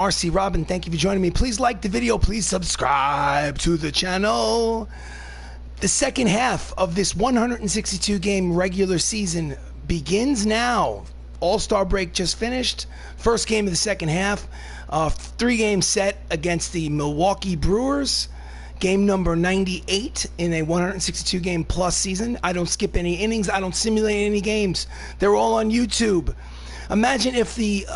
RC Robbin, thank you for joining me. Please like the video. Please subscribe to the channel. The second half of this 162 game regular season begins now. All-Star break just finished. First game of the second half. 3-game set against the Milwaukee Brewers. Game number 98 in a 162 game plus season. I don't skip any innings. I don't simulate any games. They're all on YouTube. Imagine if the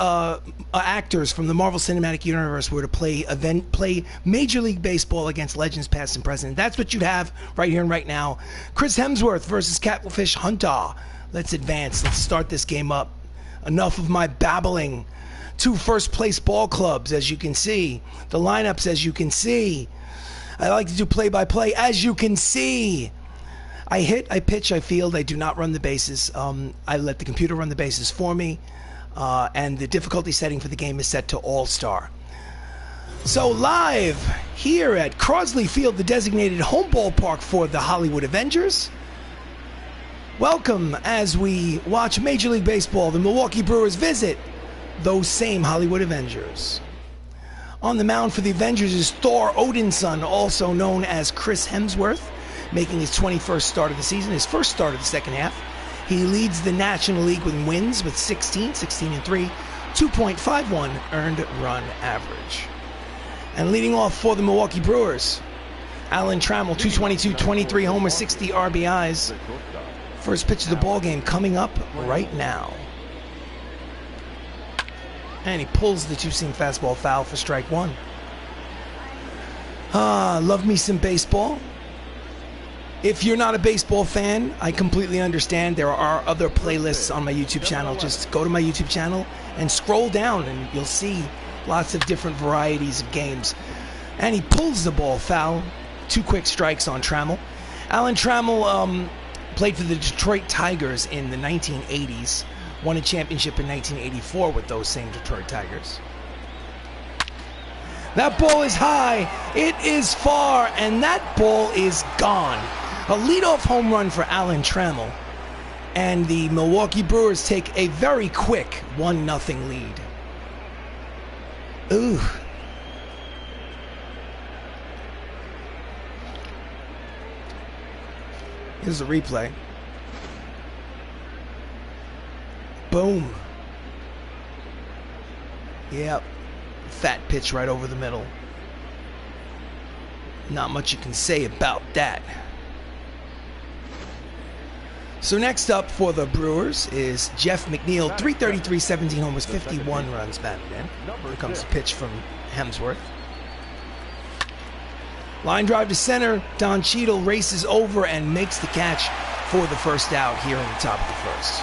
actors from the Marvel Cinematic Universe were to play Major League Baseball against legends past and present. That's what you'd have right here and right now. Chris Hemsworth versus Catfish Hunter. Let's advance. Let's start this game up. Enough of my babbling. 2 first-place ball clubs, as you can see. The lineups, as you can see. I like to do play-by-play, as you can see. I hit, I pitch, I field. I do not run the bases. I let the computer run the bases for me. And the difficulty setting for the game is set to All-Star. So live here at Crosley Field, the designated home ballpark for the Hollywood Avengers. Welcome as we watch Major League Baseball. The Milwaukee Brewers visit those same Hollywood Avengers. On the mound for the Avengers is Thor Odinson, also known as Chris Hemsworth, making his 21st start of the season, his first start of the second half. He leads the National League with wins with 16 and 3, 2.51 earned run average. And leading off for the Milwaukee Brewers, Alan Trammell, 222, 23 homers, 60 RBIs. First pitch of the ball game coming up right now. And he pulls the 2-seam fastball foul for strike 1. Love me some baseball. If you're not a baseball fan, I completely understand. There are other playlists on my YouTube channel. Just go to my YouTube channel and scroll down and you'll see lots of different varieties of games. And he pulls the ball foul. 2 quick strikes on Trammell. Alan Trammell played for the Detroit Tigers in the 1980s. Won a championship in 1984 with those same Detroit Tigers. That ball is high, it is far, and that ball is gone. A leadoff home run for Alan Trammell. And the Milwaukee Brewers take a very quick 1-0 lead. Ooh. Here's the replay. Boom. Yep. Fat pitch right over the middle. Not much you can say about that. So next up for the Brewers is Jeff McNeil, 333, 17 homers, 51 runs batted in. Here comes the pitch from Hemsworth. Line drive to center. Don Cheadle races over and makes the catch for the first out here in the top of the first.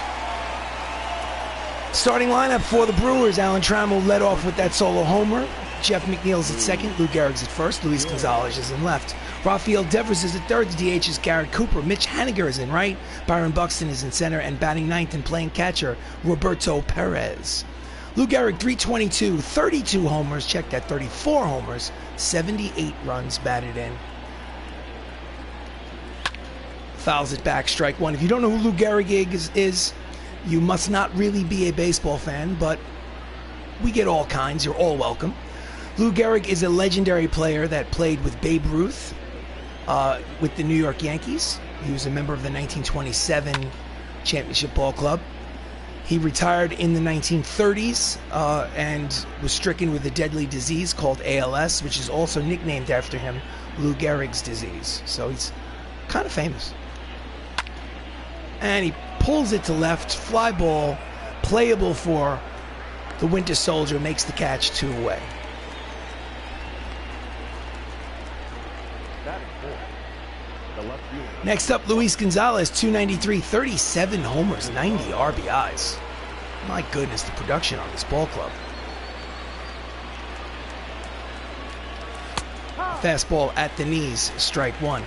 Starting lineup for the Brewers, Alan Trammell led off with that solo homer. Jeff McNeil's at second, Lou Gehrig's at first, Luis Gonzalez is in left. Rafael Devers is at third, the DH is Garrett Cooper, Mitch Haniger is in right, Byron Buxton is in center, and batting ninth and playing catcher, Roberto Perez. Lou Gehrig, 322, 32 homers, check that, 34 homers, 78 runs batted in. Fouls it back, strike 1. If you don't know who Lou Gehrig is, you must not really be a baseball fan, but we get all kinds. You're all welcome. Lou Gehrig is a legendary player that played with Babe Ruth with the New York Yankees. He was a member of the 1927 Championship Ball Club. He retired in the 1930s and was stricken with a deadly disease called ALS, which is also nicknamed after him, Lou Gehrig's disease. So he's kind of famous. And he pulls it to left, fly ball, playable for the Winter Soldier, makes the catch, 2 away. Next up, Luis Gonzalez, 293, 37 homers, 90 RBIs. My goodness, the production on this ball club. Fastball at the knees, strike 1.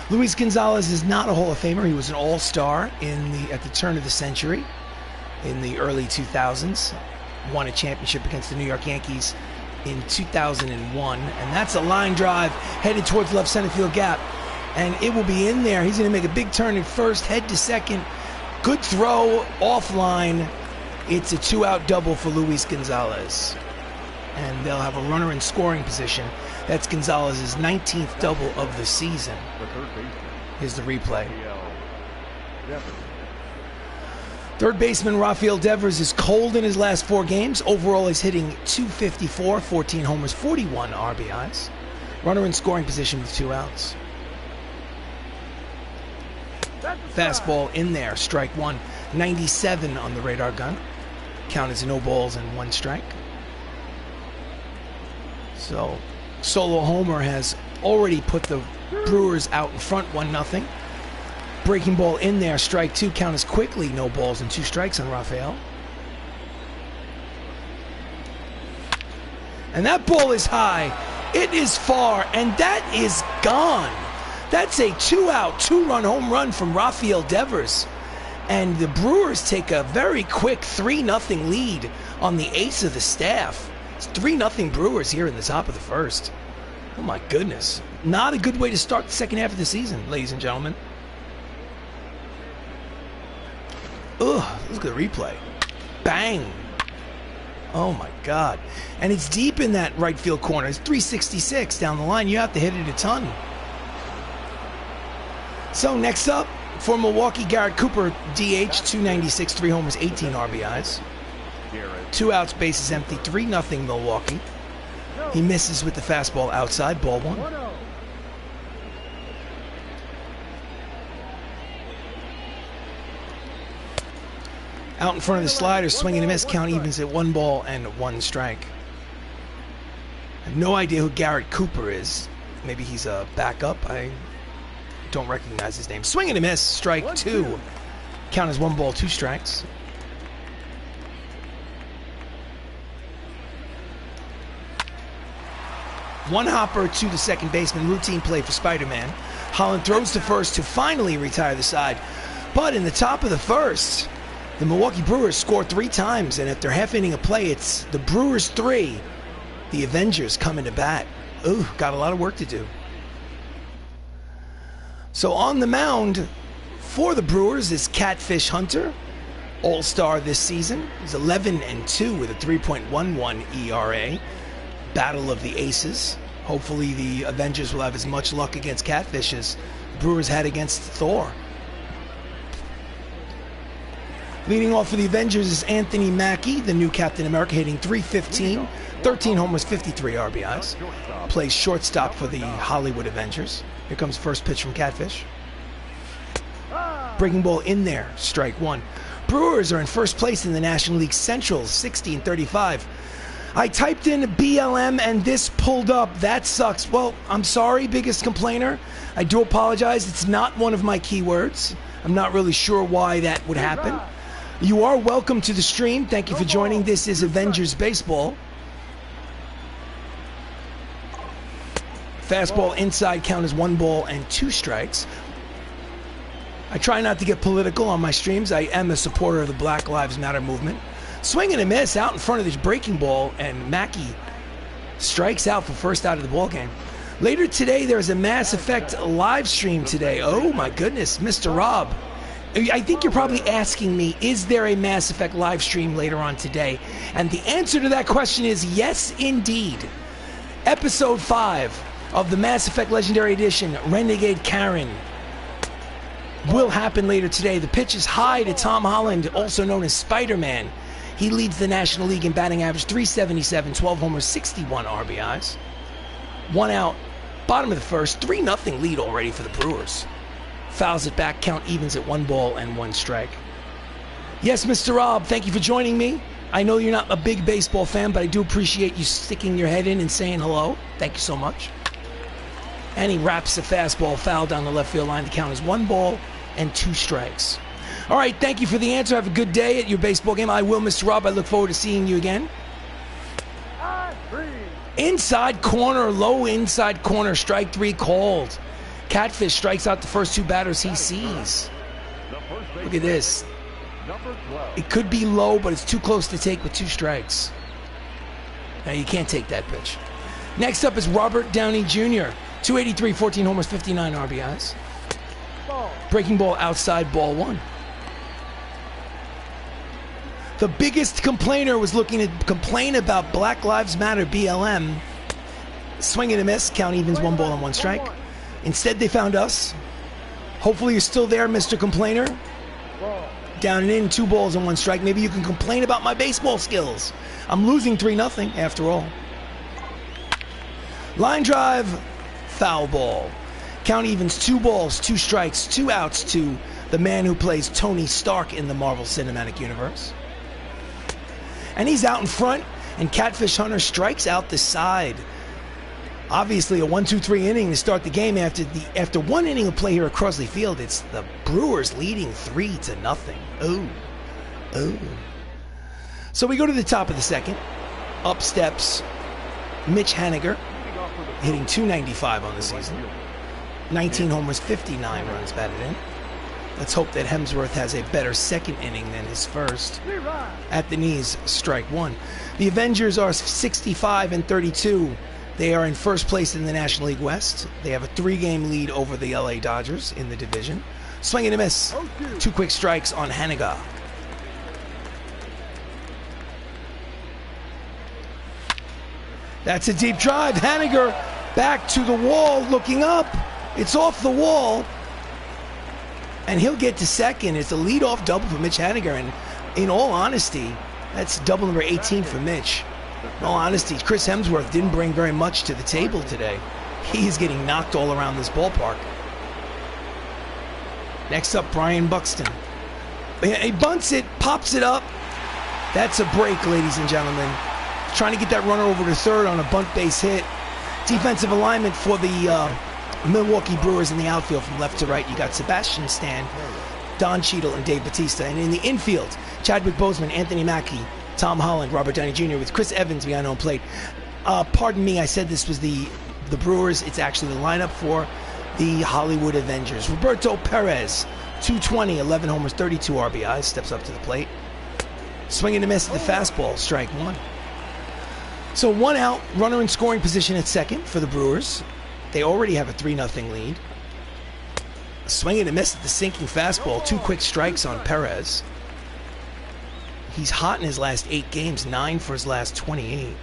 Luis Gonzalez is not a Hall of Famer. He was an all-star at the turn of the century in the early 2000s. Won a championship against the New York Yankees in 2001. And that's a line drive headed towards left center field gap. And it will be in there. He's going to make a big turn at first, head to second. Good throw, offline. It's a 2-out double for Luis Gonzalez. and they'll have a runner in scoring position. That's Gonzalez's 19th double of the season. Here's the replay. Third baseman Rafael Devers is cold in his last 4 games. Overall, he's hitting .254, 14 homers, 41 RBIs. Runner in scoring position with 2 outs. Fastball in there, strike 1. 97 on the radar gun. Count is no balls and 1 strike. So, solo homer has already put the Brewers out in front 1-0. Breaking ball in there, strike 2. Count is quickly no balls and 2 strikes on Rafael. And that ball is high. It is far, and that is gone. That's a 2-out, 2-run home run from Rafael Devers. And the Brewers take a very quick 3-0 lead on the ace of the staff. It's 3-0 Brewers here in the top of the first. Oh my goodness. Not a good way to start the second half of the season, ladies and gentlemen. Ugh, look at the replay. Bang. Oh my God. And it's deep in that right field corner. It's 366 down the line. You have to hit it a ton. So next up, for Milwaukee, Garrett Cooper, DH, 296, 3 homers, 18 RBIs. 2 outs, bases empty, 3-0 Milwaukee. He misses with the fastball outside, ball 1. Out in front of the slider, swing and a miss, count evens at 1 ball and 1 strike. I have no idea who Garrett Cooper is. Maybe he's a backup. I don't recognize his name. Swing and a miss, strike 2. Count is 1 ball, 2 strikes. One hopper to the second baseman, routine play for Spider-Man. Holland throws to first to finally retire the side. But in the top of the first, the Milwaukee Brewers score 3 times, and after half inning of play, it's the Brewers 3, the Avengers coming to bat. Ooh, got a lot of work to do. So on the mound for the Brewers is Catfish Hunter, all-star this season. He's 11-2 with a 3.11 ERA. Battle of the Aces. Hopefully the Avengers will have as much luck against Catfish as the Brewers had against Thor. Leading off for the Avengers is Anthony Mackie, the new Captain America, hitting .315, 13 homers, 53 RBIs. Plays shortstop for the Hollywood Avengers. Here comes first pitch from Catfish. Breaking ball in there, strike 1. Brewers are in first place in the National League Central, 60-35. I typed in BLM and this pulled up. That sucks. Well, I'm sorry, biggest complainer. I do apologize. It's not one of my keywords. I'm not really sure why that would happen. You are welcome to the stream. Thank you for joining. This is Avengers Baseball. Fastball inside, count is 1 ball and 2 strikes. I try not to get political on my streams. I am a supporter of the Black Lives Matter movement. Swing and a miss out in front of this breaking ball, and Mackie strikes out for first out of the ball game. Later today, there's a Mass Effect live stream today. Oh my goodness, Mr. Rob. I think you're probably asking me, is there a Mass Effect live stream later on today? And the answer to that question is yes, indeed. Episode 5 of the Mass Effect Legendary Edition, Renegade Karen, will happen later today. The pitch is high to Tom Holland, also known as Spider-Man. He leads the National League in batting average, .377, 12 homers, 61 RBIs. 1 out, bottom of the first, 3-0 lead already for the Brewers. Fouls it back, count evens at 1 ball and 1 strike. Yes, Mr. Rob, thank you for joining me. I know you're not a big baseball fan, but I do appreciate you sticking your head in and saying hello. Thank you so much. And he wraps the fastball foul down the left field line. The count is 1 ball and 2 strikes. All right, thank you for the answer. Have a good day at your baseball game. I will, Mr. Rob. I look forward to seeing you again. Inside corner, low inside corner, strike 3 called. Catfish strikes out the first 2 batters he sees. Look at this. It could be low, but it's too close to take with 2 strikes. Now you can't take that pitch. Next up is Robert Downey Jr., 283, 14 homers, 59 RBIs. Breaking ball outside, ball 1. The biggest complainer was looking to complain about Black Lives Matter, BLM. Swing and a miss, count evens, 1 ball and 1 strike. Instead, they found us. Hopefully you're still there, Mr. Complainer. Down and in, 2 balls and 1 strike. Maybe you can complain about my baseball skills. I'm losing 3-0 after all. Line drive, foul ball. Count evens, 2 balls, 2 strikes, 2 outs to the man who plays Tony Stark in the Marvel Cinematic Universe. And he's out in front, and Catfish Hunter strikes out the side. Obviously a 1-2-3 inning to start the game. After 1 inning of play here at Crosley Field, it's the Brewers leading 3-0. Ooh. So we go to the top of the second. Up steps Mitch Haniger, hitting .295 on the season. 19 homers, 59 runs batted in. Let's hope that Hemsworth has a better second inning than his first. At the knees, strike 1. The Avengers are 65-32. They are in first place in the National League West. They have a 3-game lead over the LA Dodgers in the division. Swing and a miss. 2 quick strikes on Haniger. That's a deep drive. Haniger back to the wall, looking up. It's off the wall. And he'll get to second. It's a leadoff double for Mitch Haniger. And in all honesty, that's double number 18 for Mitch. In all honesty, Chris Hemsworth didn't bring very much to the table today. He's getting knocked all around this ballpark. Next up, Brian Buxton. He bunts it, pops it up. That's a break, ladies and gentlemen. Trying to get that runner over to third on a bunt base hit. Defensive alignment for the Milwaukee Brewers in the outfield from left to right. You got Sebastian Stan, Don Cheadle, and Dave Bautista. And in the infield, Chadwick Boseman, Anthony Mackie, Tom Holland, Robert Downey Jr. with Chris Evans behind home plate. Pardon me, I said this was the Brewers. It's actually the lineup for the Hollywood Avengers. Roberto Perez, 220, 11 homers, 32 RBIs, steps up to the plate. Swing and a miss at the fastball, strike 1. So 1 out, runner in scoring position at second for the Brewers. They already have a 3-0 lead. A swing and a miss at the sinking fastball, 2 quick strikes on Perez. He's hot in his last 8 games, 9 for his last 28.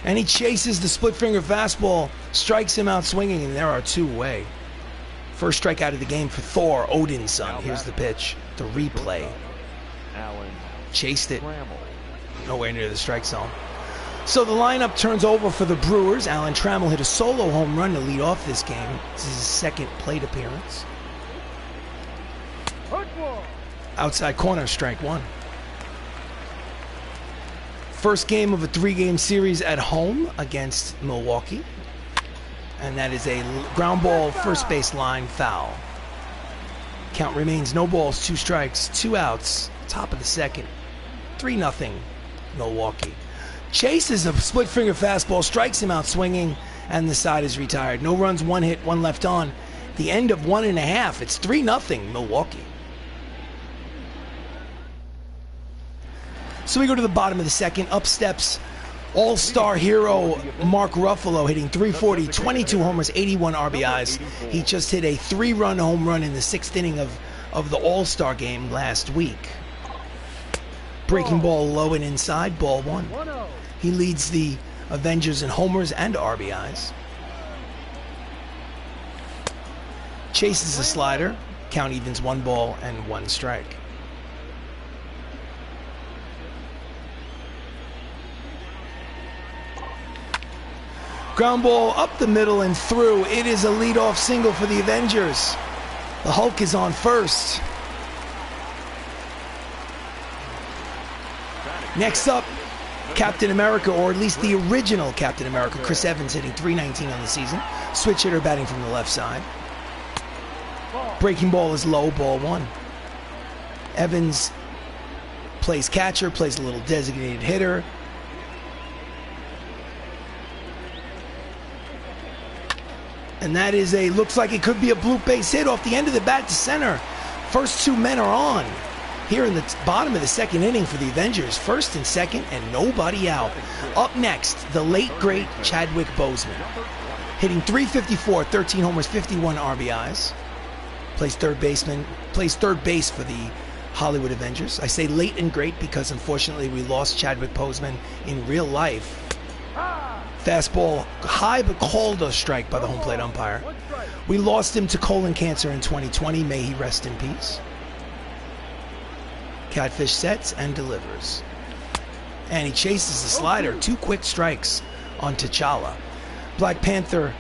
And he chases the split finger fastball, strikes him out swinging, and there are 2 away. First strikeout of the game for Thor Odinson. Here's the pitch, the replay. Chased it, nowhere near the strike zone. So the lineup turns over for the Brewers. Alan Trammell hit a solo home run to lead off this game. This is his second plate appearance. Outside corner, strike 1. First game of a 3-game series at home against Milwaukee. And that is a ground ball, first base line, foul. Count remains no balls, 2 strikes, 2 outs, top of the second. 3-0 Milwaukee. Chases a split finger fastball, strikes him out swinging, and the side is retired. No runs, 1 hit, 1 left on. The end of 1.5. It's 3-0 Milwaukee. So we go to the bottom of the second. Up steps all-star hero Mark Ruffalo, hitting .340, 22 homers, 81 RBIs. He just hit a 3-run home run in the 6th inning of the all-star game last week. Breaking ball low and inside, ball 1. He leads the Avengers in homers and RBIs. Chases a slider. Count evens, 1 ball and 1 strike. Ground ball up the middle and through. It is a leadoff single for the Avengers. The Hulk is on first. Next up, Captain America, or at least the original Captain America, Chris Evans, hitting .319 on the season. Switch hitter batting from the left side. Breaking ball is low, ball 1. Evans plays catcher, plays a little designated hitter. And that is looks like it could be a bloop base hit off the end of the bat to center. First 2 men are on here in the bottom of the second inning for the Avengers. First and second, and nobody out. Up next, the late, great Chadwick Boseman. Hitting .354, 13 homers, 51 RBIs. plays third base for the Hollywood Avengers. I say late and great because unfortunately we lost Chadwick Boseman in real life. Fastball high but called a strike by the home plate umpire. We lost him to colon cancer in 2020. May he rest in peace. Catfish sets and delivers. And he chases the slider. 2 quick strikes on T'Challa. Black Panther,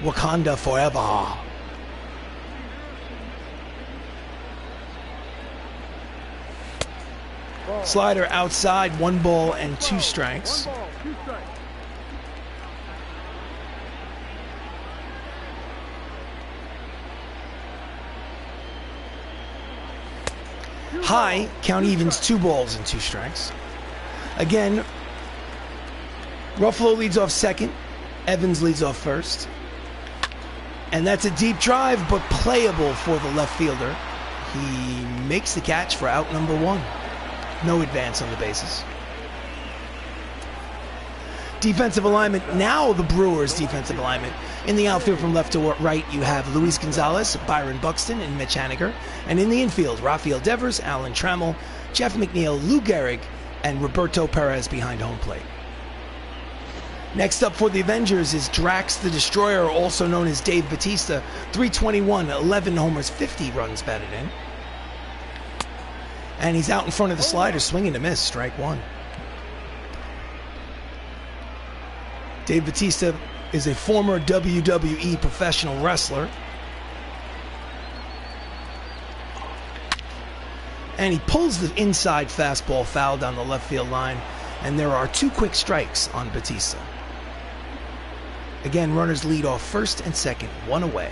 Wakanda forever. Slider outside, 1 ball and 2 strikes. High, count evens, 2 balls and 2 strikes. Again, Ruffalo leads off second. Evans leads off first. And that's a deep drive, but playable for the left fielder. He makes the catch for out number 1. No advance on the bases. Defensive alignment, now the Brewers' defensive alignment. In the outfield from left to right, you have Luis Gonzalez, Byron Buxton, and Mitch Haniger. And in the infield, Rafael Devers, Alan Trammell, Jeff McNeil, Lou Gehrig, and Roberto Perez behind home plate. Next up for the Avengers is Drax the Destroyer, also known as Dave Bautista. 321, 11 homers, 50 runs batted in. And he's out in front of the slider, swinging to miss, strike 1. Dave Bautista is a former WWE professional wrestler. And he pulls the inside fastball foul down the left field line. And there are 2 quick strikes on Bautista. Again, runners lead off first and second, 1 away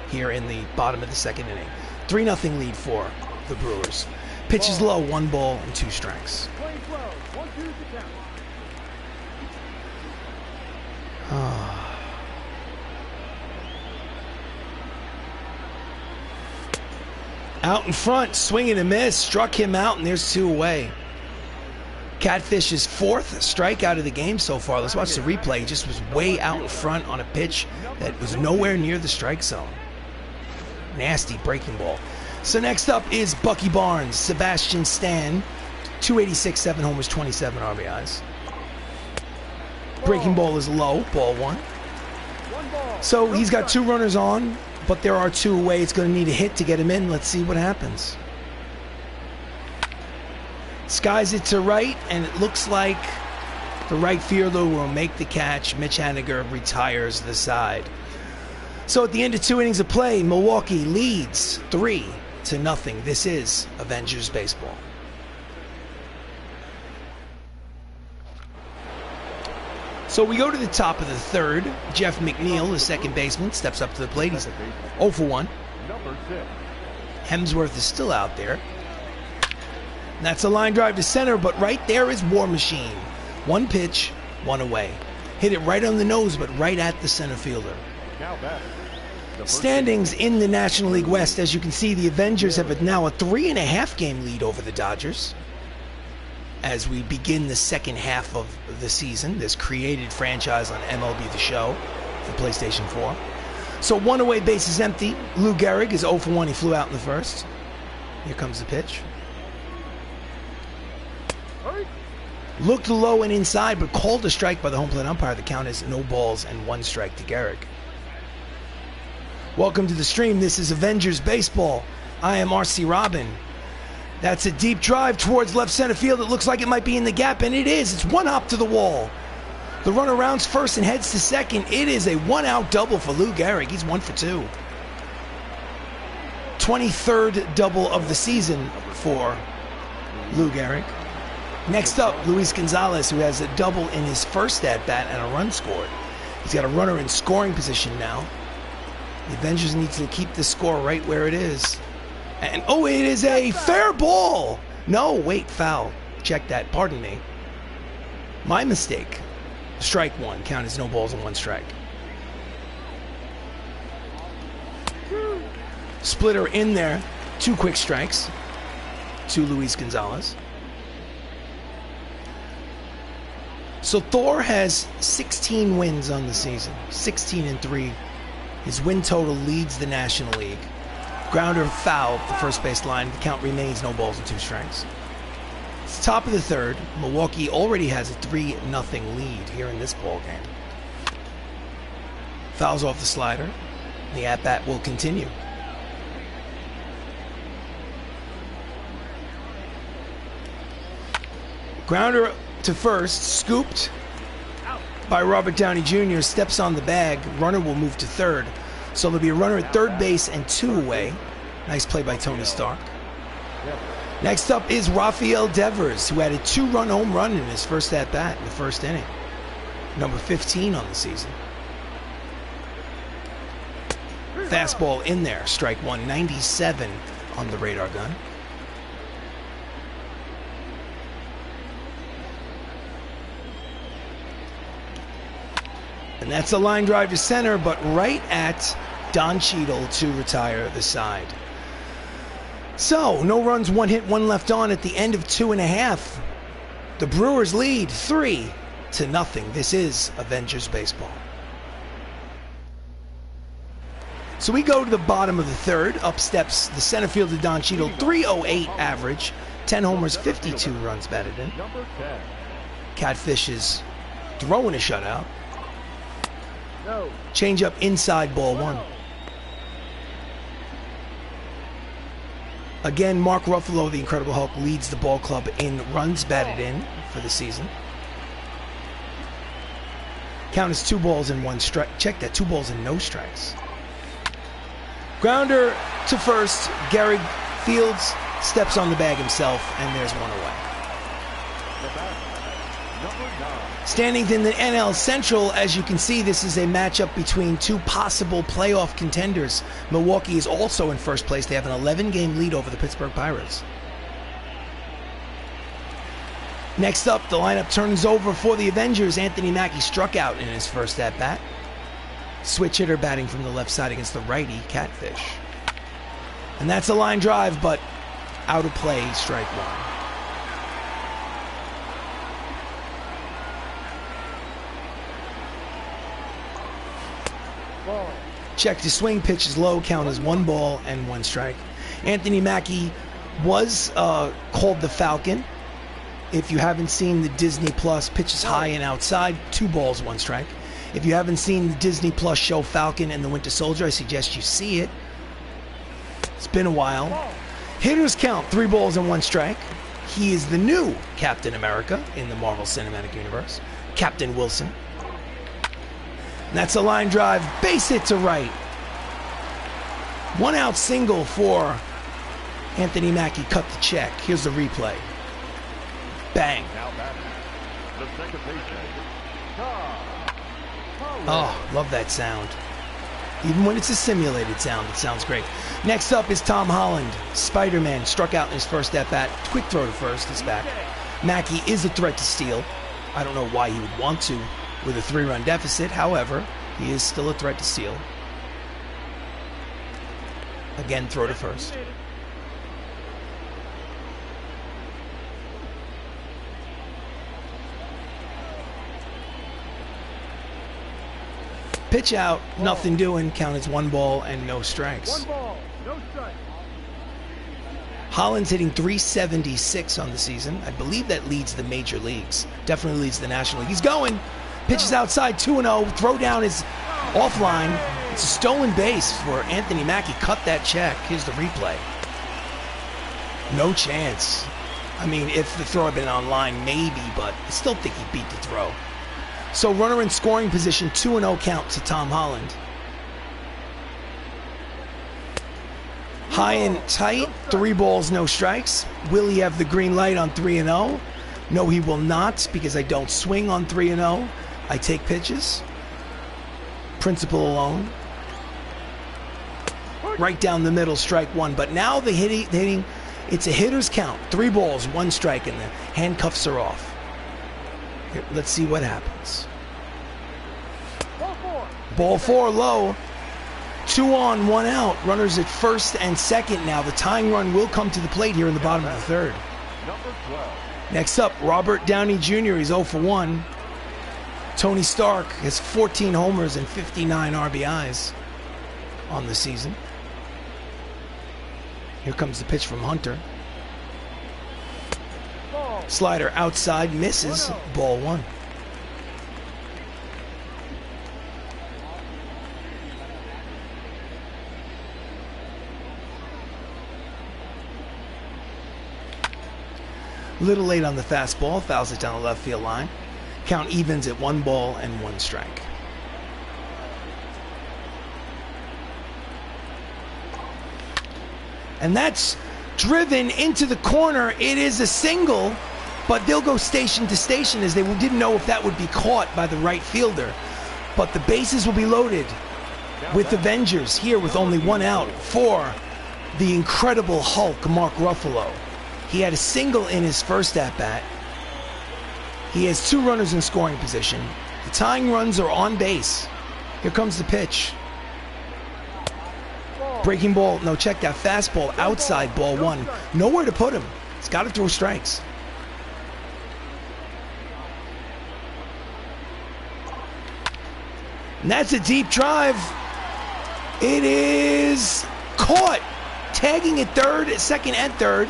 here in the bottom of the second inning. 3-0 lead for the Brewers. Pitch is low, 1 ball and 2 strikes. Out in front, swing and a miss, struck him out, and there's 2 away. Catfish's 4th strikeout of the game so far. Let's watch the replay. He just was way out in front on a pitch that was nowhere near the strike zone. Nasty breaking ball. So next up is Bucky Barnes, Sebastian Stan, 286, 7 homers, 27 RBIs. Breaking ball is low, ball 1. So he's got 2 runners on, but there are 2 away. It's going to need a hit to get him in. Let's see what happens. Skies it to right, and it looks like the right fielder will make the catch. Mitch Haniger retires the side. So at the end of 2 innings of play, Milwaukee leads 3-0. This is Avengers Baseball. So we go to the top of the 3rd. Jeff McNeil, the second baseman, steps up to the plate. He's 0 for 1. Hemsworth is still out there. And that's a line drive to center, but right there is War Machine. 1 pitch, 1 away. Hit it right on the nose, but right at the center fielder. Standings in the National League West, as you can see, the Avengers have now a 3.5 game lead over the Dodgers as we begin the second half of the season, this created franchise on MLB The Show for PlayStation 4. So 1 away, base is empty. Lou Gehrig is 0 for 1. He flew out in the first. Here comes the pitch. Looked low and inside, but called a strike by the home plate umpire. The count is no balls and 1 strike to Gehrig. Welcome to the stream. This is Avengers Baseball. I am RC Robbin. That's a deep drive towards left center field. It looks like it might be in the gap, and it is. It's 1 hop to the wall. The runner rounds first and heads to second. It is a 1-out double for Lou Gehrig. He's 1 for 2. 23rd double of the season for Lou Gehrig. Next up, Luis Gonzalez, who has a double in his first at-bat and a run scored. He's got a runner in scoring position now. The Avengers need to keep the score right where it is. And, oh, it is a fair ball. No, wait, foul. Check that. Pardon me. My mistake. Strike 1. Count as no balls and 1 strike. Splitter in there. 2 quick strikes to Luis Gonzalez. So Thor has 16 wins on the season, 16-3. His win total leads the National League. Grounder foul at the first base line. The count remains no balls and 2 strikes. It's the top of the third. Milwaukee already has a 3-0 lead here in this ball game. Fouls off the slider. The at-bat will continue. Grounder to first, scooped by Robert Downey Jr., steps on the bag. Runner will move to third. So there'll be a runner at third base and 2 away. Nice play by Tony Stark. Next up is Rafael Devers, who had a 2-run home run in his first at-bat in the first inning. Number 15 on the season. Fastball in there, strike 1, 97 on the radar gun. And that's a line drive to center, but right at Don Cheadle to retire the side. So, no runs, 1 hit, 1 left on at the end of 2.5. The Brewers lead 3-0. This is Avengers baseball. So we go to the bottom of the third. Up steps the center fielder Don Cheadle, 308 average, 10 homers, 52 runs batted in. Catfish is throwing a shutout. Change up inside, ball 1. Again, Mark Ruffalo, the Incredible Hulk, leads the ball club in runs batted in for the season. Count is 2 balls and 1 strike. Check that, 2 balls and no strikes. Grounder to first. Gary Fields steps on the bag himself, and there's 1 away. Standings in the NL Central, as you can see, this is a matchup between 2 possible playoff contenders. Milwaukee is also in first place. They have an 11-game lead over the Pittsburgh Pirates. Next up, the lineup turns over for the Avengers. Anthony Mackie struck out in his first at-bat. Switch hitter batting from the left side against the righty, Catfish. And that's a line drive, but out of play, strike 1. Check to swing, pitch is low, count is 1 ball and 1 strike. Anthony Mackie was called the Falcon. If you haven't seen the Disney Plus, pitches high and outside, 2 balls, 1 strike. If you haven't seen the Disney Plus show Falcon and the Winter Soldier, I suggest you see it. It's been a while. Hitters count, 3 balls and 1 strike. He is the new Captain America in the Marvel Cinematic Universe, Captain Wilson. And that's a line drive, base hit to right. 1 out single for Anthony Mackie, cut the check. Here's the replay. Bang. Oh, love that sound. Even when it's a simulated sound, it sounds great. Next up is Tom Holland. Spider-Man struck out in his first at-bat. Quick throw to first, he's back. Mackie is a threat to steal. I don't know why he would want to with a 3-run deficit. However, he is still a threat to steal. Again, throw to first. Pitch out, nothing doing. Count is 1 ball and no strikes. 1 ball, no strikes. Holland's hitting .376 on the season. I believe that leads the major leagues. Definitely leads the National League. He's going. Pitches outside, 2-0. Throw down is offline. It's a stolen base for Anthony Mackie. Cut that check. Here's the replay. No chance. I mean, if the throw had been online, maybe, but I still think he beat the throw. So runner in scoring position, 2-0 count to Tom Holland. High and tight, 3 balls, no strikes. Will he have the green light on 3-0? No, he will not, because I don't swing on 3-0. I take pitches. Principle alone. Right down the middle, strike 1. But now the hitting, it's a hitter's count. 3 balls, 1 strike, and the handcuffs are off. Here, let's see what happens. Ball 4 low. 2 on, 1 out. Runners at first and second now. The tying run will come to the plate here in the bottom of the third. Next up, Robert Downey Jr. He's 0 for 1. Tony Stark has 14 homers and 59 RBIs on the season. Here comes the pitch from Hunter. Slider outside, misses. Ball 1. Little late on the fastball, fouls it down the left field line. Count evens at 1 ball and 1 strike. And that's driven into the corner. It is a single, but they'll go station to station as they didn't know if that would be caught by the right fielder. But the bases will be loaded with Avengers here with only 1 out for the incredible Hulk, Mark Ruffalo. He had a single in his first at-bat. He has 2 runners in scoring position. The tying runs are on base. Here comes the pitch. Breaking ball, no, check that. Fastball outside, ball 1. Nowhere to put him. He's got to throw strikes. And that's a deep drive. It is caught. Tagging at third, second and third.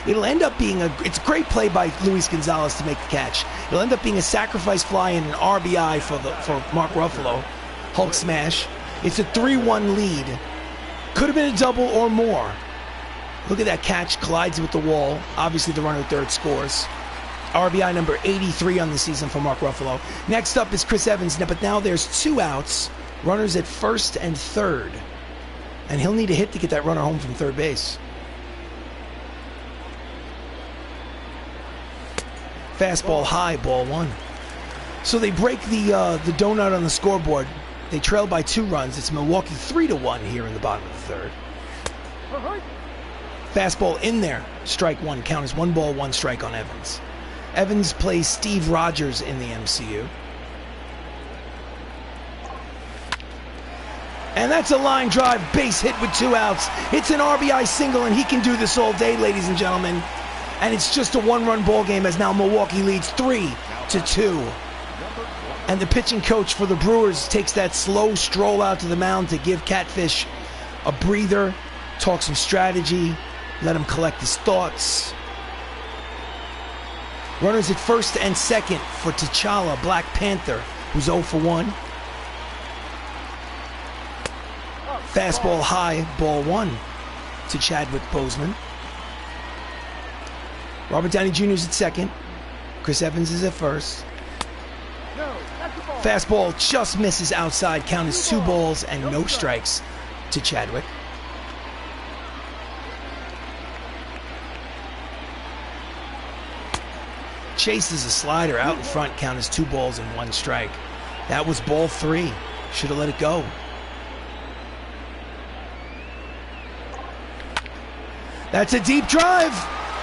It'll end up being it's a great play by Luis Gonzalez to make the catch. It'll end up being a sacrifice fly and an RBI for Mark Ruffalo. Hulk smash. It's a 3-1 lead. Could have been a double or more. Look at that catch, collides with the wall. Obviously the runner at third scores. RBI number 83 on the season for Mark Ruffalo. Next up is Chris Evans, but now there's 2 outs. Runners at first and third. And he'll need a hit to get that runner home from third base. Fastball high, ball 1. So they break the donut on the scoreboard. They trail by 2 runs. It's Milwaukee 3-1 here in the bottom of the third. Fastball in there. Strike 1. Count as 1 ball, 1 strike on Evans. Evans plays Steve Rogers in the MCU. And that's a line drive, base hit with 2 outs. It's an RBI single, and he can do this all day, ladies and gentlemen. And it's just a 1-run ball game as now Milwaukee leads 3-2. And the pitching coach for the Brewers takes that slow stroll out to the mound to give Catfish a breather, talk some strategy, let him collect his thoughts. Runners at first and second for T'Challa, Black Panther, who's 0 for 1. Fastball high, ball 1 to Chadwick Boseman. Robert Downey Jr. is at second. Chris Evans is at first. Fastball just misses outside. Count is 2 balls and no strikes to Chadwick. Chases a slider out in front. Count is 2 balls and 1 strike. That was ball 3. Should have let it go. That's a deep drive.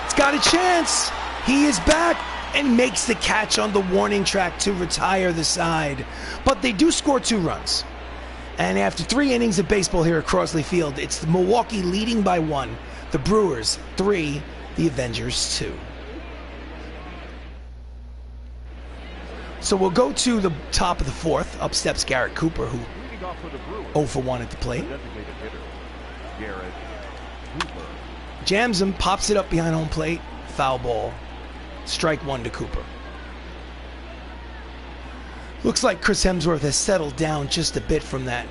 It's got a chance. He is back and makes the catch on the warning track to retire the side. But they do score 2 runs. And after 3 innings of baseball here at Crossley Field, it's the Milwaukee leading by 1. The Brewers 3, the Avengers 2. So we'll go to the top of the 4th. Up steps Garrett Cooper, who 0 for 1 at the plate. Jams him, pops it up behind home plate. Foul ball. Strike 1 to Cooper. Looks like Chris Hemsworth has settled down just a bit from that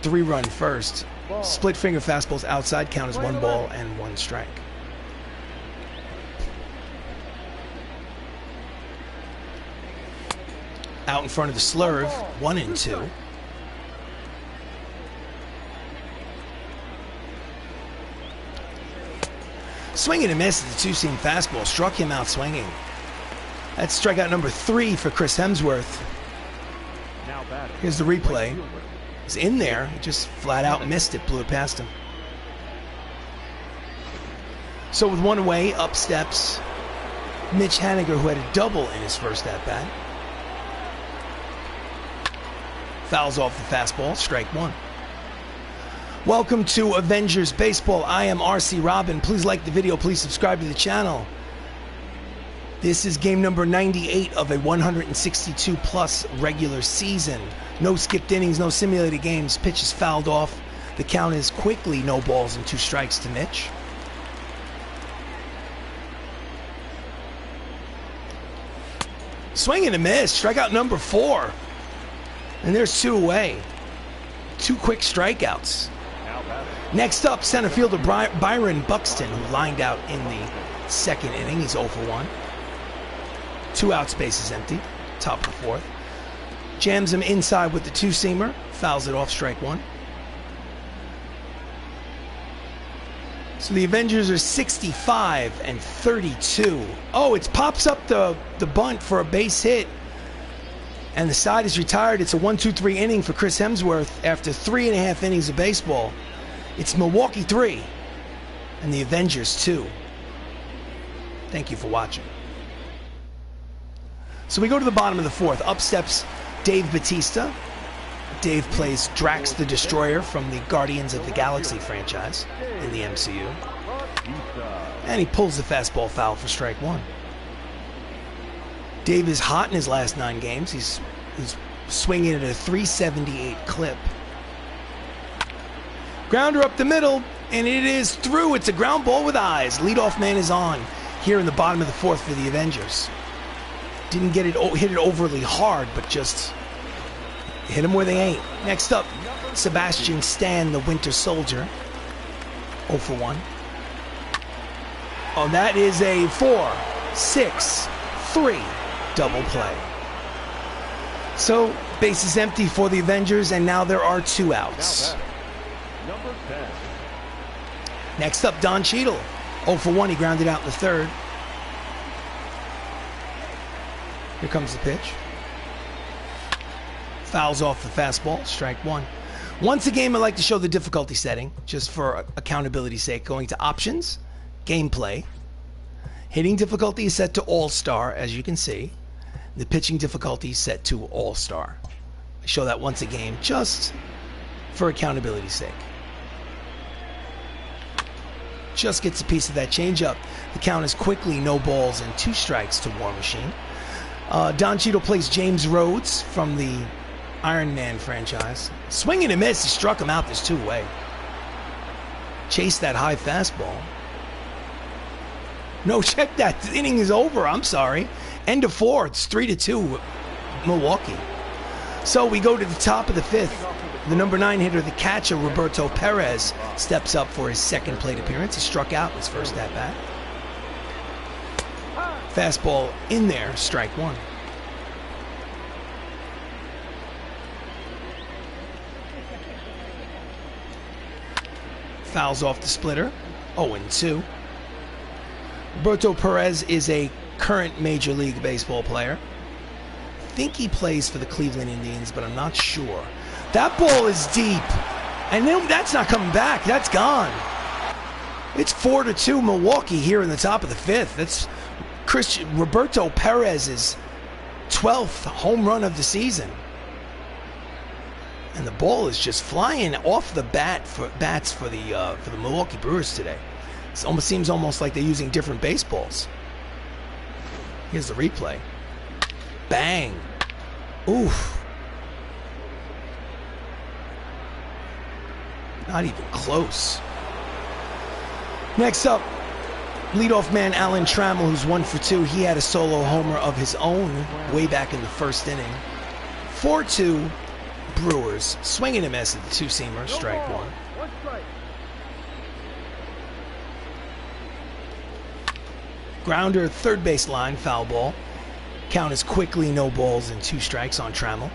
3-run first. Split finger fastballs outside. Count as 1 ball and 1 strike. Out in front of the slurve, 1-2. Swing and a miss at the 2-seam fastball. Struck him out swinging. That's strikeout number 3 for Chris Hemsworth. Here's the replay. He's in there. He just flat out missed it. Blew it past him. So with 1 away, up steps Mitch Haniger, who had a double in his first at-bat. Fouls off the fastball. Strike 1. Welcome to Avengers Baseball. I am RC Robbin. Please like the video. Please subscribe to the channel. This is game number 98 of a 162-plus regular season. No skipped innings, no simulated games. Pitch is fouled off. The count is quickly no balls and 2 strikes to Mitch. Swing and a miss. Strikeout number 4. And there's 2 away. 2 quick strikeouts. Next up, center fielder Byron Buxton, who lined out in the 2nd inning. He's 0 for 1. 2 outs, bases empty. Top of the 4th. Jams him inside with the 2-seamer. Fouls it off, strike 1. So the Avengers are 65 and 32. Oh, it pops up the bunt for a base hit. And the side is retired. It's a 1-2-3 inning for Chris Hemsworth after 3.5 innings of baseball. It's Milwaukee 3 and the Avengers 2. Thank you for watching. So we go to the bottom of the 4th. Up steps Dave Bautista. Dave plays Drax the Destroyer from the Guardians of the Galaxy franchise in the MCU. And he pulls the fastball foul for strike 1. Dave is hot in his last 9 games. He's swinging at a 378 clip. Grounder up the middle, and it is through. It's a ground ball with eyes. Leadoff man is on here in the bottom of the 4th for the Avengers. Didn't hit it overly hard, but just hit them where they ain't. Next up, Sebastian Stan, the Winter Soldier. 0 for 1. Oh, that is a 4-6-3 double play. So, base is empty for the Avengers, and now there are 2 outs. Next up, Don Cheadle. 0 for 1. He grounded out in the 3rd. Here comes the pitch. Fouls off the fastball, strike 1. Once a game, I like to show the difficulty setting, just for accountability's sake. Going to options, gameplay. Hitting difficulty is set to all-star, as you can see. The pitching difficulty is set to all-star. I show that once a game, just for accountability's sake. Just gets a piece of that changeup. The count is quickly no balls and 2 strikes to War Machine. Don Cheadle plays James Rhodes from the Iron Man franchise. Swing and a miss. He struck him out. There's 2 away. Chase that high fastball. No, check that. The inning is over. I'm sorry. End of 4. It's 3-2 Milwaukee. So we go to the top of the 5th. The number 9 hitter, the catcher, Roberto Perez, steps up for his 2nd plate appearance. He struck out in his first at-bat. Fastball in there, strike 1. Fouls off the splitter, 0-2. Roberto Perez is a current Major League Baseball player. I think he plays for the Cleveland Indians, but I'm not sure. That ball is deep, and then that's not coming back. That's gone. It's 4-2 Milwaukee here in the top of the 5th. That's Roberto Perez's 12th home run of the season. And the ball is just flying off the bats for the Milwaukee Brewers today. It almost seems like they're using different baseballs. Here's the replay. Bang. Oof. Not even close. Next up, leadoff man Alan Trammell, who's 1 for 2. He had a solo homer of his own way back in the 1st inning. 4-2 Brewers. Swing and a miss at the 2-seamer, strike 1. Grounder, 3rd base line, foul ball. Count is quickly no balls and 2 strikes on Trammell.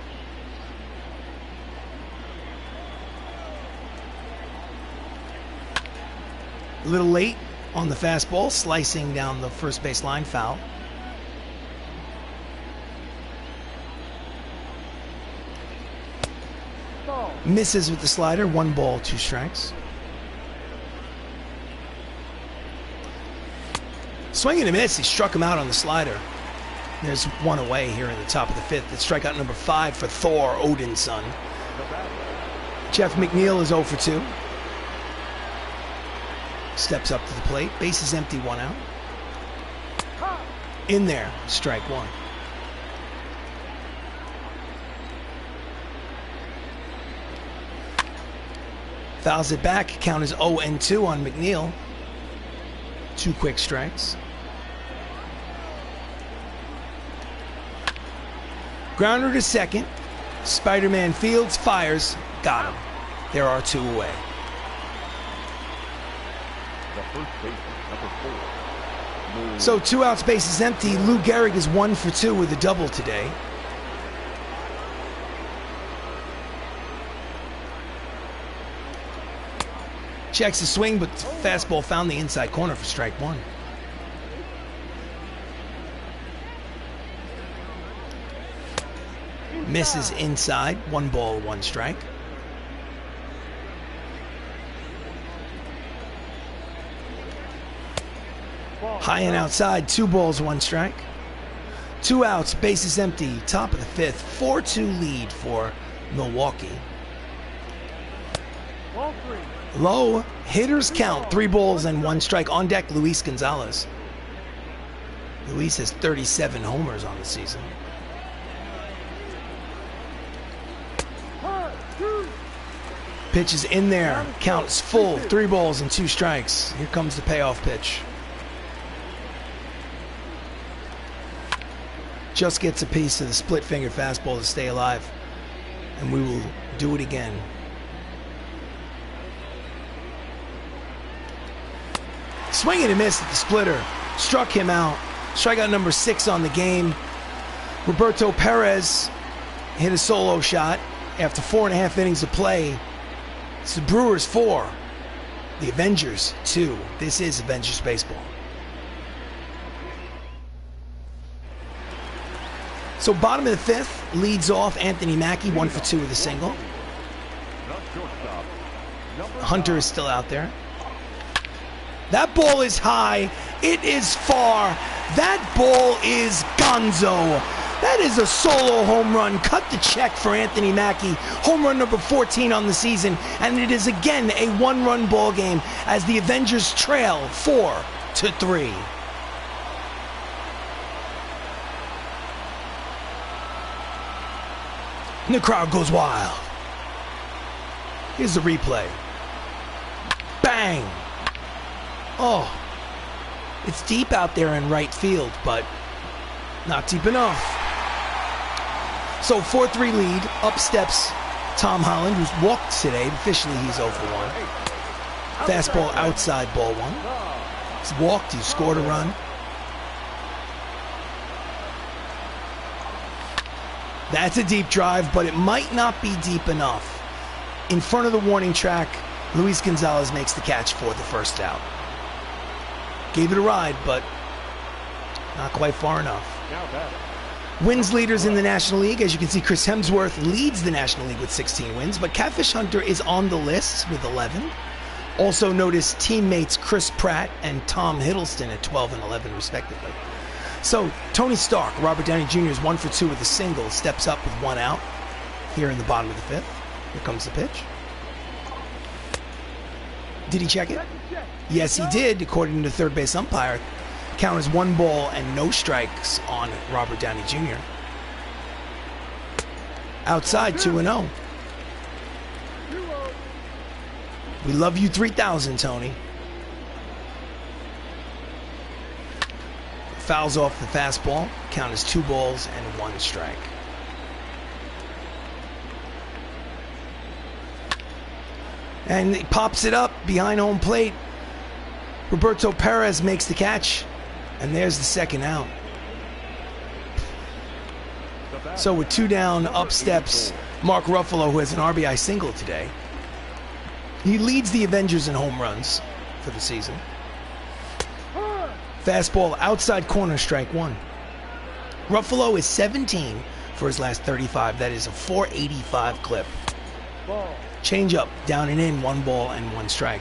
A little late on the fastball, slicing down the 1st base line, foul. Misses with the slider, 1 ball, 2 strikes. Swing and a miss. He struck him out on the slider. There's 1 away here in the top of the 5th. It's strikeout number 5 for Thor Odinson. Jeff McNeil is 0 for 2. Steps up to the plate. Base is empty, 1 out. In there, strike 1. Fouls it back. Count is 0-2 on McNeil. 2 quick strikes. Grounder to second. Spider-Man fields, fires, got him. There are 2 away. The first baseman, number 4. So 2 outs, bases empty. Lou Gehrig is 1 for 2 with a double today. Checks the swing, but fastball found the inside corner for strike 1. Misses inside, 1 ball, 1 strike. High and outside, 2 balls, 1 strike. 2 outs, bases empty, top of the 5th, 4-2 lead for Milwaukee. Low, hitters count, 3 balls and 1 strike. On deck, Luis Gonzalez. Luis has 37 homers on the season. Pitch is in there, count is full, 3 balls and 2 strikes. Here comes the payoff pitch. Just gets a piece of the split finger fastball to stay alive. And we will do it again. Swing and a miss at the splitter. Struck him out. Strikeout number 6 on the game. Roberto Perez hit a solo shot after 4.5 innings of play. It's the Brewers 4. The Avengers 2. This is Avengers baseball. So bottom of the 5th, leads off Anthony Mackie, 1 for 2 with a single. Hunter is still out there. That ball is high. It is far. That ball is gonzo. That is a solo home run. Cut the check for Anthony Mackie. Home run number 14 on the season. And it is again a 1-run ball game as the Avengers trail 4-3. And the crowd goes wild. Here's the replay. Bang! Oh, it's deep out there in right field, but not deep enough. So 4-3 lead. Up steps Tom Holland, who's walked today. Officially, he's 0 for 1. Fastball outside, ball 1. He's walked. He scored a run. That's a deep drive, but it might not be deep enough. In front of the warning track, Luis Gonzalez makes the catch for the first out. Gave it a ride, but not quite far enough. Wins leaders in the National League. As you can see, Chris Hemsworth leads the National League with 16 wins, but Catfish Hunter is on the list with 11. Also notice teammates Chris Pratt and Tom Hiddleston at 12 and 11 respectively. So Tony Stark, Robert Downey Jr. is 1 for 2 with a single, steps up with 1 out here in the bottom of the 5th. Here comes the pitch. Did he check it? Yes, he did, according to the third base umpire. Count is 1 ball and no strikes on Robert Downey Jr. Outside, 2-0. We love you 3,000, Tony. Fouls off the fastball. Count is 2 balls and 1 strike. And he pops it up behind home plate. Roberto Perez makes the catch. And there's the second out. So with 2 down, up steps Mark Ruffalo, who has an RBI single today. He leads the Avengers in home runs for the season. Fastball outside corner, strike 1. Ruffalo is 17 for his last 35. That is a 485 clip. Change up, down and in, 1 ball and 1 strike.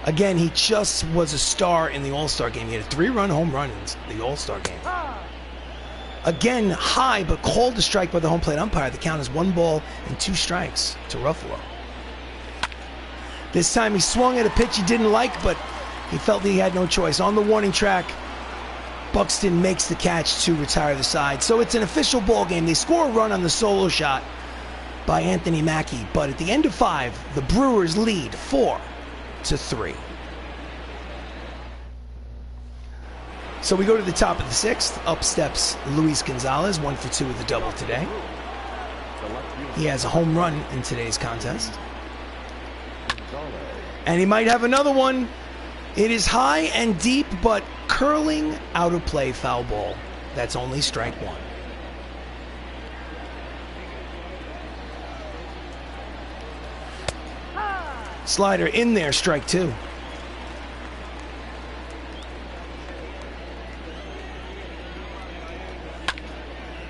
Again, he just was a star in the All-Star game. He had a 3-run home run in the All-Star game. Again, high, but called a strike by the home plate umpire. The count is 1 ball and 2 strikes to Ruffalo. This time he swung at a pitch he didn't like, but he felt that he had no choice. On the warning track, Buxton makes the catch to retire the side. So it's an official ball game. They score a run on the solo shot by Anthony Mackie, but at the end of 5, the Brewers lead 4-3. So we go to the top of the 6th. Up steps Luis Gonzalez, 1 for 2 with the double today. He has a home run in today's contest. And he might have another one. It is high and deep, but curling out of play, foul ball. That's only strike 1. Slider in there, strike 2.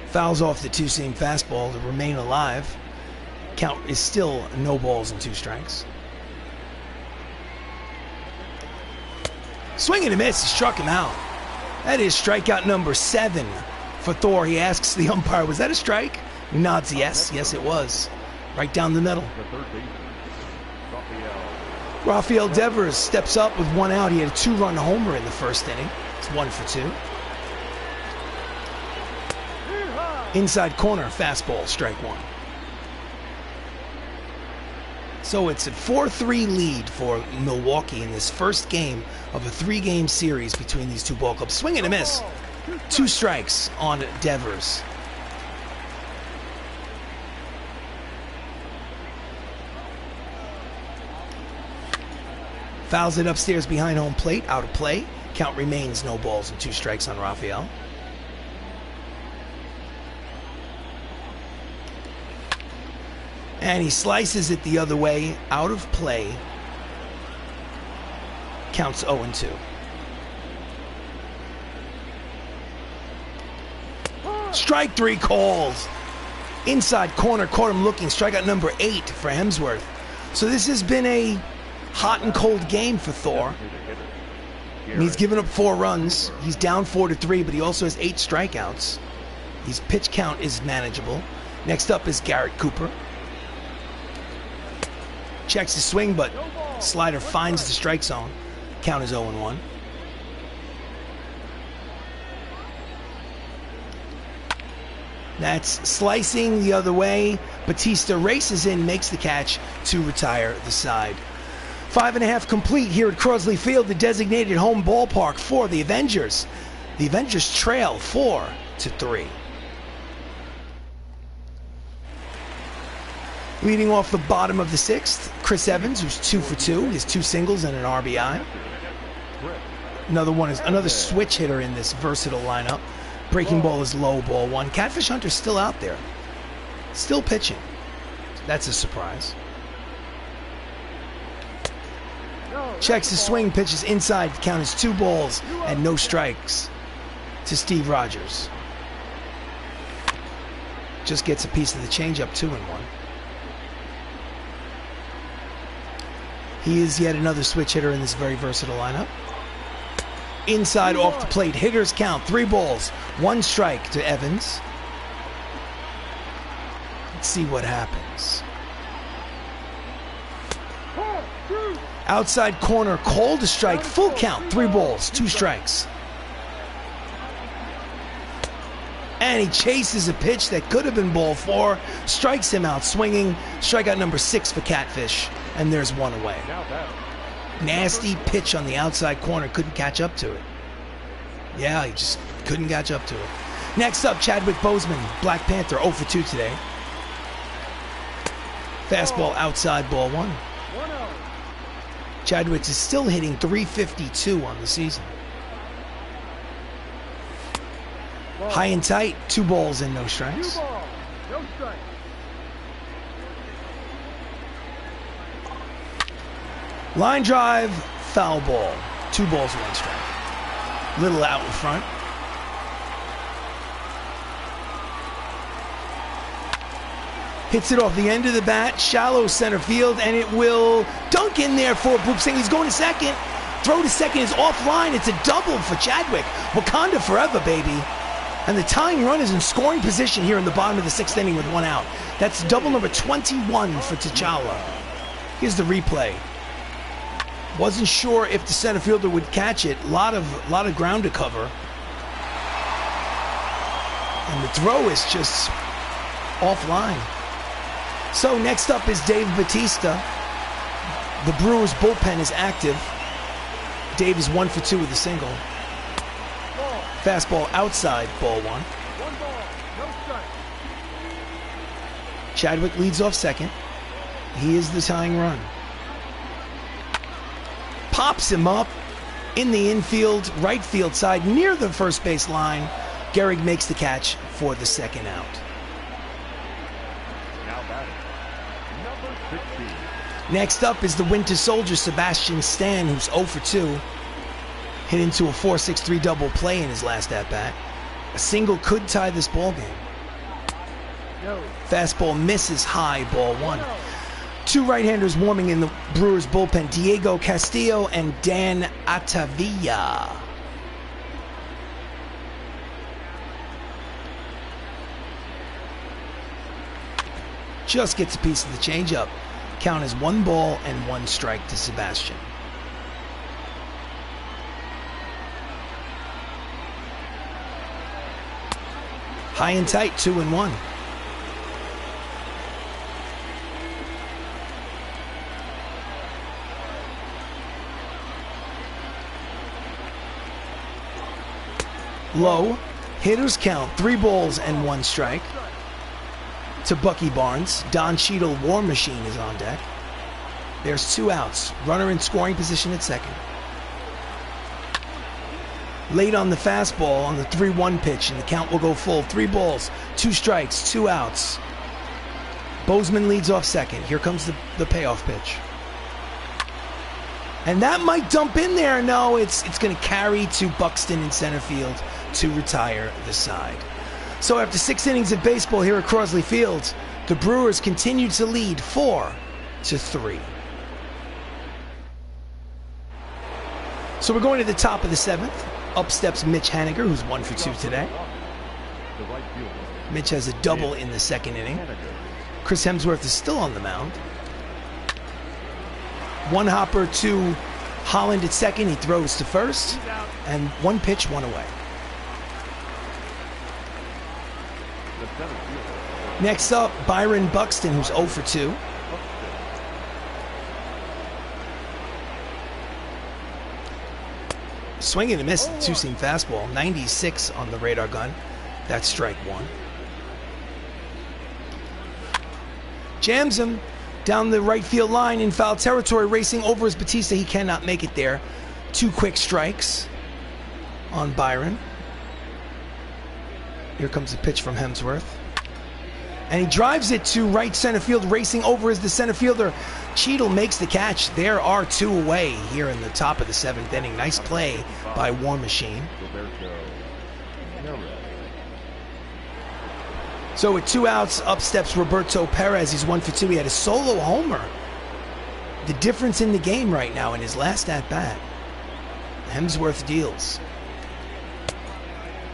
Fouls off the two-seam fastball to remain alive. Count is still no balls and 2 strikes. Swing and a miss. He struck him out. That is strikeout number 7 for Thor. He asks the umpire, was that a strike? He nods yes. Yes, it was. Right down the middle. Rafael Devers steps up with 1 out. He had a 2-run homer in the first inning. It's 1 for 2. Inside corner, fastball, strike 1. So it's a 4-3 lead for Milwaukee in this first game of a 3-game series between these two ball clubs. Swing and a miss. 2 strikes on Devers. Fouls it upstairs behind home plate, out of play. Count remains no balls and 2 strikes on Rafael. And he slices it the other way, out of play. Counts 0-2. Strike 3 calls. Inside corner, caught him looking. Strikeout number 8 for Hemsworth. So this has been a hot and cold game for Thor. And he's given up 4 runs. He's down 4-3, but he also has 8 strikeouts. His pitch count is manageable. Next up is Garrett Cooper. Checks his swing, but slider finds the strike zone. Count is 0-1. That's slicing the other way. Batista races in, makes the catch to retire the side. 5.5 complete here at Crosley Field, the designated home ballpark for the Avengers. The Avengers trail 4-3. Leading off the bottom of the 6th, Chris Evans, who's 2 for 2. He has 2 singles and an RBI. Another switch hitter in this versatile lineup. Breaking ball is low, ball 1. Catfish Hunter's still out there. Still pitching. That's a surprise. Checks his swing, pitches inside. Count is 2 balls and no strikes to Steve Rogers. Just gets a piece of the changeup, 2-1. He is yet another switch hitter in this very versatile lineup. Inside off the plate, hitters count 3 balls, 1 strike to Evans. Let's see what happens. Outside corner, called a strike, full count, 3 balls, 2 strikes. And he chases a pitch that could have been ball 4, strikes him out swinging. Strikeout number 6 for Catfish, and there's 1 away. Nasty pitch on the outside corner, couldn't catch up to it. Yeah, he just couldn't catch up to it. Next up, Chadwick Boseman, Black Panther, 0 for 2 today. Fastball outside, ball 1. Chadwick is still hitting .352 on the season. High and tight, 2 balls and no strikes. Line drive, foul ball. 2 balls, 1 strike. Little out in front. Hits it off the end of the bat, shallow center field, and it will dunk in there for Boop Singh. He's going to second. Throw to second is offline. It's a double for Chadwick. Wakanda forever, baby. And the tying run is in scoring position here in the bottom of the 6th inning with 1 out. That's double number 21 for T'Challa. Here's the replay. Wasn't sure if the center fielder would catch it. Lot of ground to cover. And the throw is just offline. So next up is Dave Batista. The Brewers bullpen is active. Dave is 1 for 2 with a single. Fastball outside, ball 1. 1 ball, no strike. Chadwick leads off second. He is the tying run. Pops him up in the infield, right field side, near the first base line. Gehrig makes the catch for the second out. Now batting, number 16. Next up is the Winter Soldier, Sebastian Stan, who's 0 for 2. Hit into a 4-6-3 double play in his last at-bat. A single could tie this ball game. No. Fastball misses high, ball 1. Two right-handers warming in the Brewers bullpen, Diego Castillo and Dan Atavilla. Just gets a piece of the changeup. Count is 1 ball and 1 strike to Sebastian. High and tight, 2-1. Low. Hitters count 3 balls and 1 strike to Bucky Barnes. Don Cheadle, War Machine, is on deck. There's 2 outs. Runner in scoring position at second. Late on the fastball on the 3-1 pitch, and the count will go full. 3 balls, 2 strikes, 2 outs. Bozeman leads off second. Here comes the payoff pitch. And that might dump in there. No, it's going to carry to Buxton in center field to retire the side. So after 6 innings of baseball here at Crosley Field, the Brewers continue to lead 4-3. So we're going to the top of the 7th. Up steps Mitch Haniger, who's 1 for 2 today. The right fielder, Mitch has a double in the second inning. Chris Hemsworth is still on the mound. 1 hopper to Holland at second. He throws to first. And 1 pitch, 1 away. the center fielder. Next up, Byron Buxton, who's 0 for 2. Swing and a miss, the 2-seam fastball. 96 on the radar gun. That's strike 1. Jams him down the right field line in foul territory, racing over his Batista. He cannot make it there. 2 quick strikes on Byron. Here comes the pitch from Hemsworth. And he drives it to right center field, racing over is the center fielder. Cheadle makes the catch. There are 2 away here in the top of the 7th inning. Nice play by War Machine. So with 2 outs, up steps Roberto Perez. He's 1 for 2. He had a solo homer. The difference in the game right now in his last at-bat. Hemsworth deals.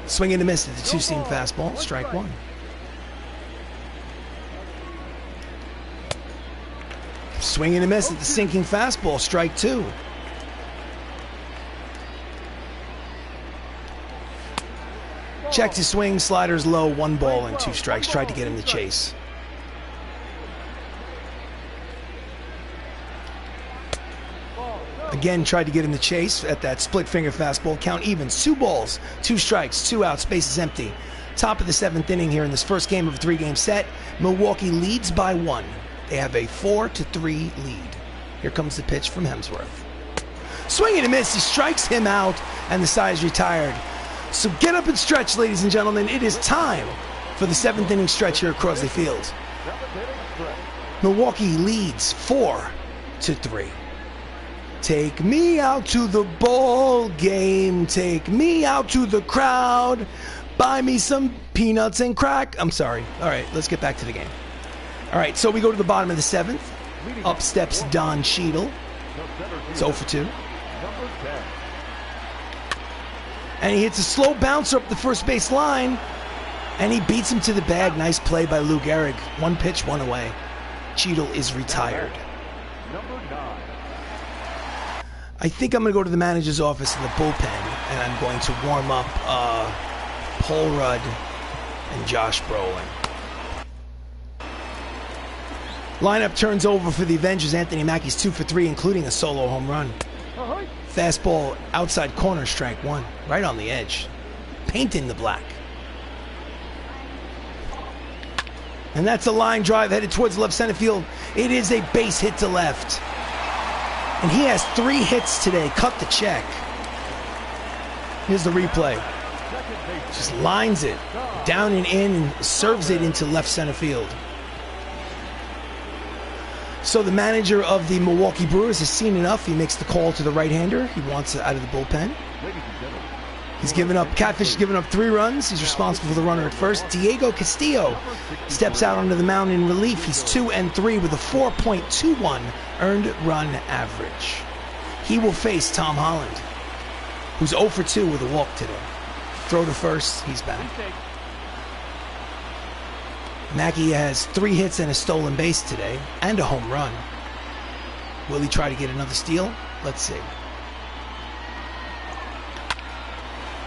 Swing and a miss at the 2-seam fastball. Strike 1. Swing and a miss at the sinking fastball. Strike 2. Checked his swing. Sliders low. 1 ball and 2 strikes. Tried to get him to chase. Again, tried to get him to chase at that split finger fastball. Count evens. 2 balls, 2 strikes, 2 outs. Base is empty. Top of the 7th inning here in this first game of a 3-game set. Milwaukee leads by 1. They have a 4-3 lead. Here comes the pitch from Hemsworth. Swing and a miss. He strikes him out, and the side is retired. So get up and stretch, ladies and gentlemen. It is time for the 7th inning stretch here at Crosley Field. Milwaukee leads 4-3. Take me out to the ball game. Take me out to the crowd. Buy me some peanuts and crack. I'm sorry. All right, let's get back to the game. All right, so we go to the bottom of the 7th. Up steps Don Cheadle. It's 0 for 2. And he hits a slow bouncer up the first base line. And he beats him to the bag. Nice play by Lou Gehrig. 1 pitch, 1 away. Cheadle is retired. I think I'm going to go to the manager's office in the bullpen, and I'm going to warm up Paul Rudd and Josh Brolin. Lineup turns over for the Avengers. Anthony Mackie's 2 for 3, including a solo home run. Fastball outside corner, strike 1, right on the edge. painting the black. And that's a line drive headed towards left center field. It is a base hit to left. And he has 3 hits today. Cut the check. Here's the replay. Just lines it down and in and serves it into left center field. So the manager of the Milwaukee Brewers has seen enough. He makes the call to the right-hander. He wants it out of the bullpen. He's given up, Catfish has given up 3 runs. He's responsible for the runner at first. Diego Castillo steps out onto the mound in relief. He's 2-3 with a 4.21 earned run average. He will face Tom Holland, who's 0 for 2 with a walk today. Throw to first, he's back. Mackie has 3 hits and a stolen base today, and a home run. Will he try to get another steal? Let's see.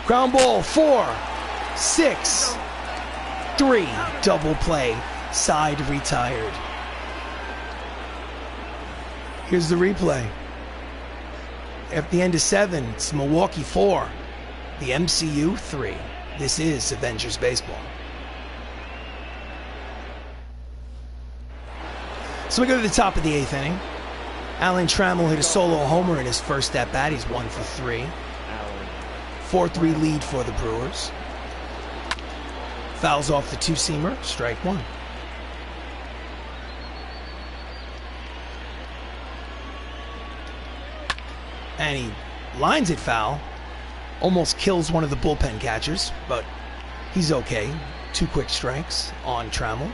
Ground ball, 4, 6, 3, double play, side retired. Here's the replay. At the end of 7, it's Milwaukee 4, the MCU 3. This is Avengers Baseball. So we go to the top of the 8th inning. Alan Trammell hit a solo homer in his first at-bat. He's 1 for 3. 4-3 lead for the Brewers. Fouls off the 2-seamer, strike 1. And he lines it foul. Almost kills one of the bullpen catchers, but he's okay. 2 quick strikes on Trammell.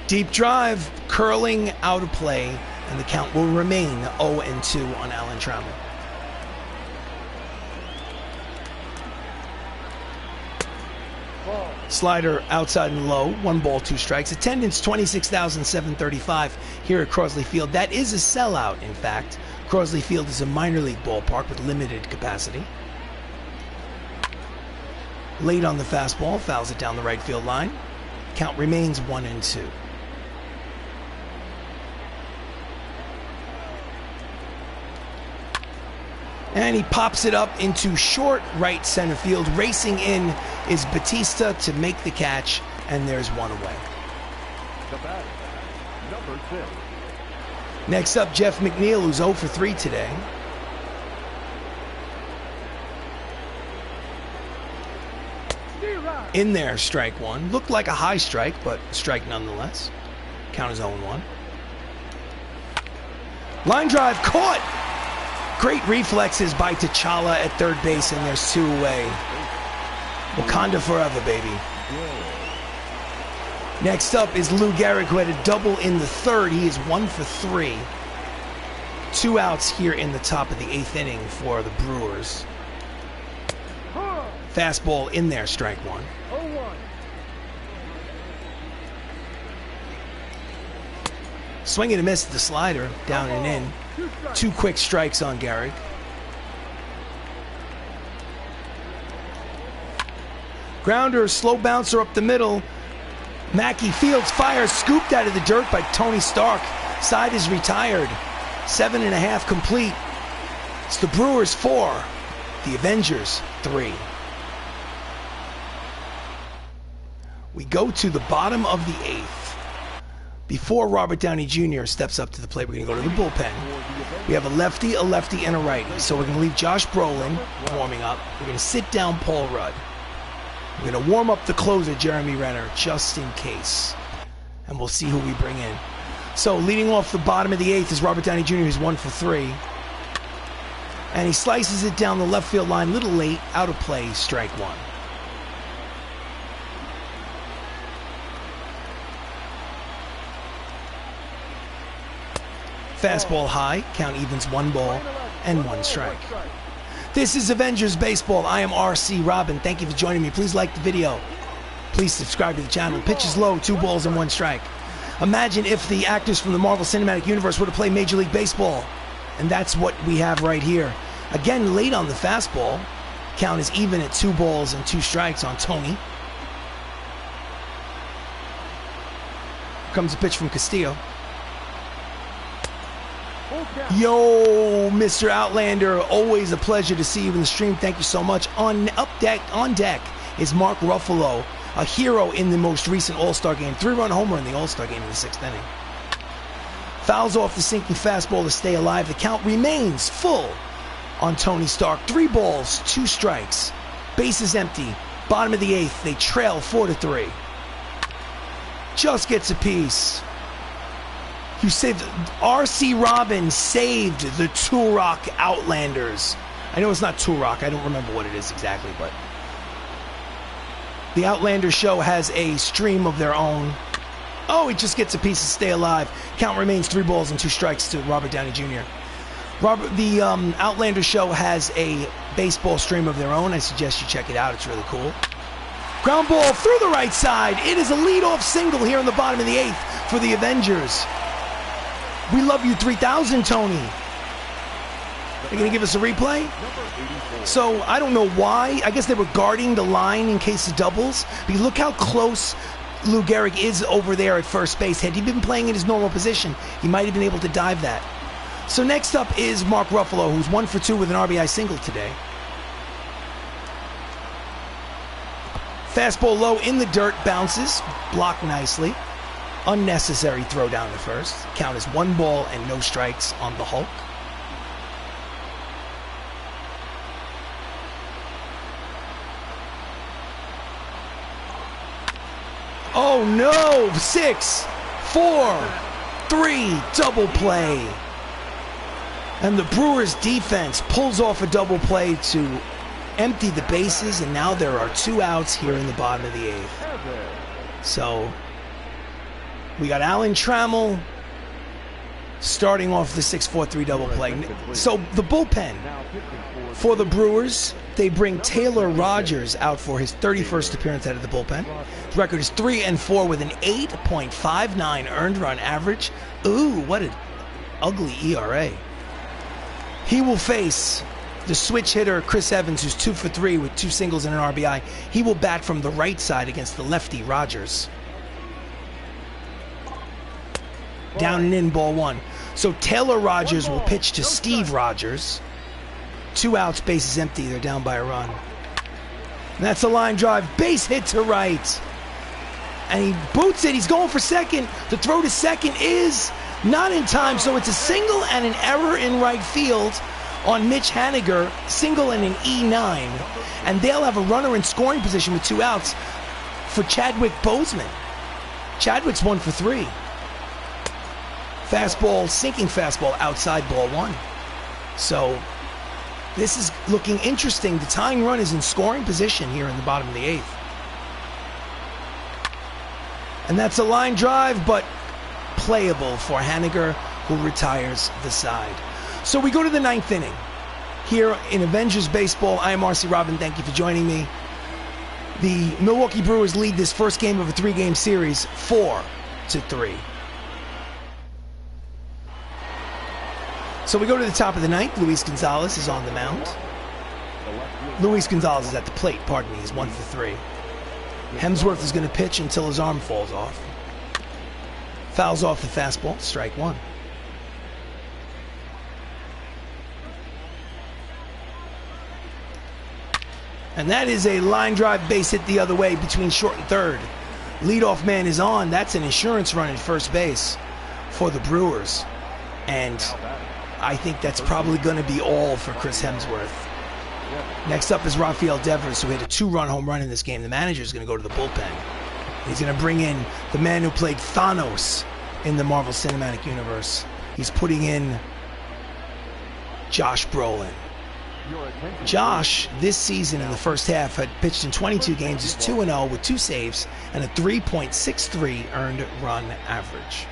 Deep drive, curling out of play, and the count will remain 0-2 on Alan Trammell. Slider outside and low, 1 ball, 2 strikes. Attendance 26,735 here at Crosley Field. That is a sellout, in fact. Crosley Field is a minor league ballpark with limited capacity. Late on the fastball, fouls it down the right field line. Count remains 1-2. And he pops it up into short right center field. Racing in is Batista to make the catch, and there's 1 away. The batter, number 6. Next up, Jeff McNeil, who's 0 for 3 today. In there, strike 1. Looked like a high strike, but strike nonetheless. Count is 0-1. Line drive caught. Great reflexes by T'Challa at third base, and there's 2 away. Wakanda forever, baby. Next up is Lou Gehrig, who had a double in the 3rd. He is 1 for 3. 2 outs here in the top of the 8th inning for the Brewers. Fastball in there, strike 1. Swing and a miss at the slider, down and in. 2 quick strikes on Gehrig. Grounder, slow bouncer up the middle. Mackie fields, fires, scooped out of the dirt by Tony Stark. Side is retired. 7.5 complete. It's the Brewers 4, the Avengers 3. We go to the bottom of the 8th. Before Robert Downey Jr. steps up to the plate, we're going to go to the bullpen. We have a lefty, and a righty. So we're going to leave Josh Brolin warming up. We're going to sit down Paul Rudd. We're going to warm up the closer, Jeremy Renner, just in case. And we'll see who we bring in. So leading off the bottom of the 8th is Robert Downey Jr., who's 1 for 3. And he slices it down the left field line, little late, out of play, strike 1. Fastball high, count evens 1 ball and 1 strike. This is Avengers Baseball. I am RC Robbin. Thank you for joining me. Please like the video. Please subscribe to the channel. Pitch is low, 2 balls and 1 strike. Imagine if the actors from the Marvel Cinematic Universe were to play Major League Baseball. And that's what we have right here. Again, late on the fastball. Count is even at 2 balls and 2 strikes on Tony. Here comes a pitch from Castillo. Yo, Mr. Outlander, always a pleasure to see you in the stream. Thank you so much. On deck is Mark Ruffalo, a hero in the most recent All-Star game. 3-run homer in the All-Star game in the 6th inning. Fouls off the sinking fastball to stay alive. The count remains full on Tony Stark. 3 balls, 2 strikes. Bases empty. Bottom of the 8th. They trail 4-3. Just gets a piece. You saved. RC Robbin saved the Turok Outlanders. I know it's not Turok. I don't remember what it is exactly, but the Outlander show has a stream of their own. Oh, it just gets a piece to stay alive. Count remains 3 balls and 2 strikes to Robert Downey Jr. The Outlander show has a baseball stream of their own. I suggest you check it out. It's really cool. Ground ball through the right side. It is a leadoff single here in the bottom of the 8th for the Avengers. We love you 3000, Tony. They're going to give us a replay? So, I don't know why. I guess they were guarding the line in case of doubles. But look how close Lou Gehrig is over there at first base. Had he been playing in his normal position, he might have been able to dive that. So next up is Mark Ruffalo, who's 1 for 2 with an RBI single today. Fastball low in the dirt, bounces, blocked nicely. Unnecessary throw down to first. Count is 1 ball and no strikes on the Hulk. Oh no! 6, 4, 3, double play. And the Brewers defense pulls off a double play to empty the bases, and now there are 2 outs here in the bottom of the 8th. So we got Alan Trammell starting off the 6-4-3 double play. So the bullpen for the Brewers, they bring Taylor Rogers out for his 31st appearance out of the bullpen. His record is 3-4 with an 8.59 earned run average. Ooh, what an ugly ERA. He will face the switch hitter Chris Evans, who's 2 for 3 with 2 singles and an RBI. He will bat from the right side against the lefty Rogers. Down and in, ball 1. So Taylor Rogers will pitch to Steve Rogers. 2 outs, bases empty. They're down by a run. And that's a line drive, base hit to right. And he boots it. He's going for second. The throw to second is not in time, so it's a single and an error in right field on Mitch Haniger, single and an E9. And they'll have a runner in scoring position with 2 outs for Chadwick Boseman. Chadwick's 1 for 3. Fastball, sinking fastball, outside, ball 1. So this is looking interesting. The tying run is in scoring position here in the bottom of the 8th. And that's a line drive, but playable for Haniger, who retires the side. So we go to the 9th inning. Here in Avengers Baseball, I am RC Robbin. Thank you for joining me. The Milwaukee Brewers lead this first game of a 3-game series 4-3. So we go to the top of the 9th. Luis Gonzalez is on the mound. Luis Gonzalez is at the plate, pardon me. He's 1 for 3. Hemsworth is going to pitch until his arm falls off. Fouls off the fastball, strike 1. And that is a line drive, base hit the other way between short and third. Leadoff man is on. That's an insurance run at first base for the Brewers. And I think that's probably going to be all for Chris Hemsworth. Next up is Rafael Devers, who hit a 2-run home run in this game. The manager is going to go to the bullpen. He's going to bring in the man who played Thanos in the Marvel Cinematic Universe. He's putting in Josh Brolin. Josh, this season in the first half, had pitched in 22 games, is 2-0 with 2 saves and a 3.63 earned run average.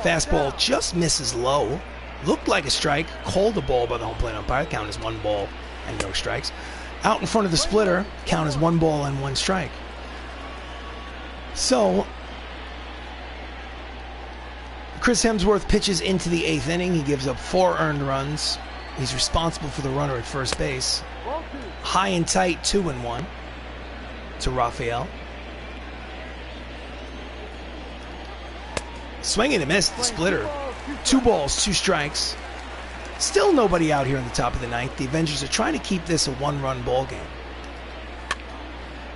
Fastball just misses low. Looked like a strike. Called a ball by the home plate umpire. Count is 1 ball and no strikes. Out in front of the splitter. Count is 1 ball and 1 strike. So Chris Hemsworth pitches into the 8th inning. He gives up 4 earned runs. He's responsible for the runner at first base. High and tight, 2-1 to Rafael. Swing and a miss, the splitter. 2 balls, 2 strikes. Still nobody out here in the top of the ninth. The Avengers are trying to keep this a 1-run ball game.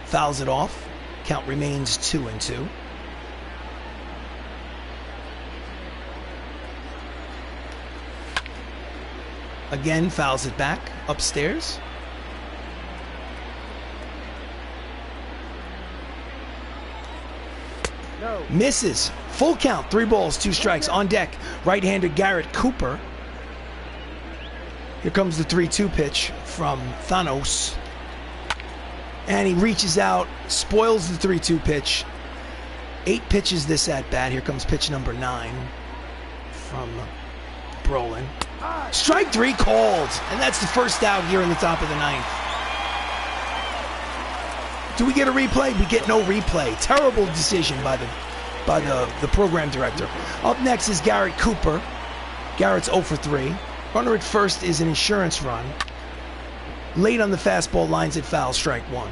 Fouls it off. Count remains 2-2. Again, fouls it back upstairs. No. Misses. Full count. 3 balls, 2 strikes. On deck, right-hander Garrett Cooper. Here comes the 3-2 pitch from Thanos. And he reaches out, spoils the 3-2 pitch. 8 pitches this at-bat. Here comes pitch number 9 from Brolin. Strike 3 called, and that's the first out here in the top of the ninth. Do we get a replay? We get no replay. Terrible decision by the program director. Up next is Garrett Cooper. Garrett's 0 for 3. Runner at first is an insurance run. Late on the fastball, lines it foul, strike 1.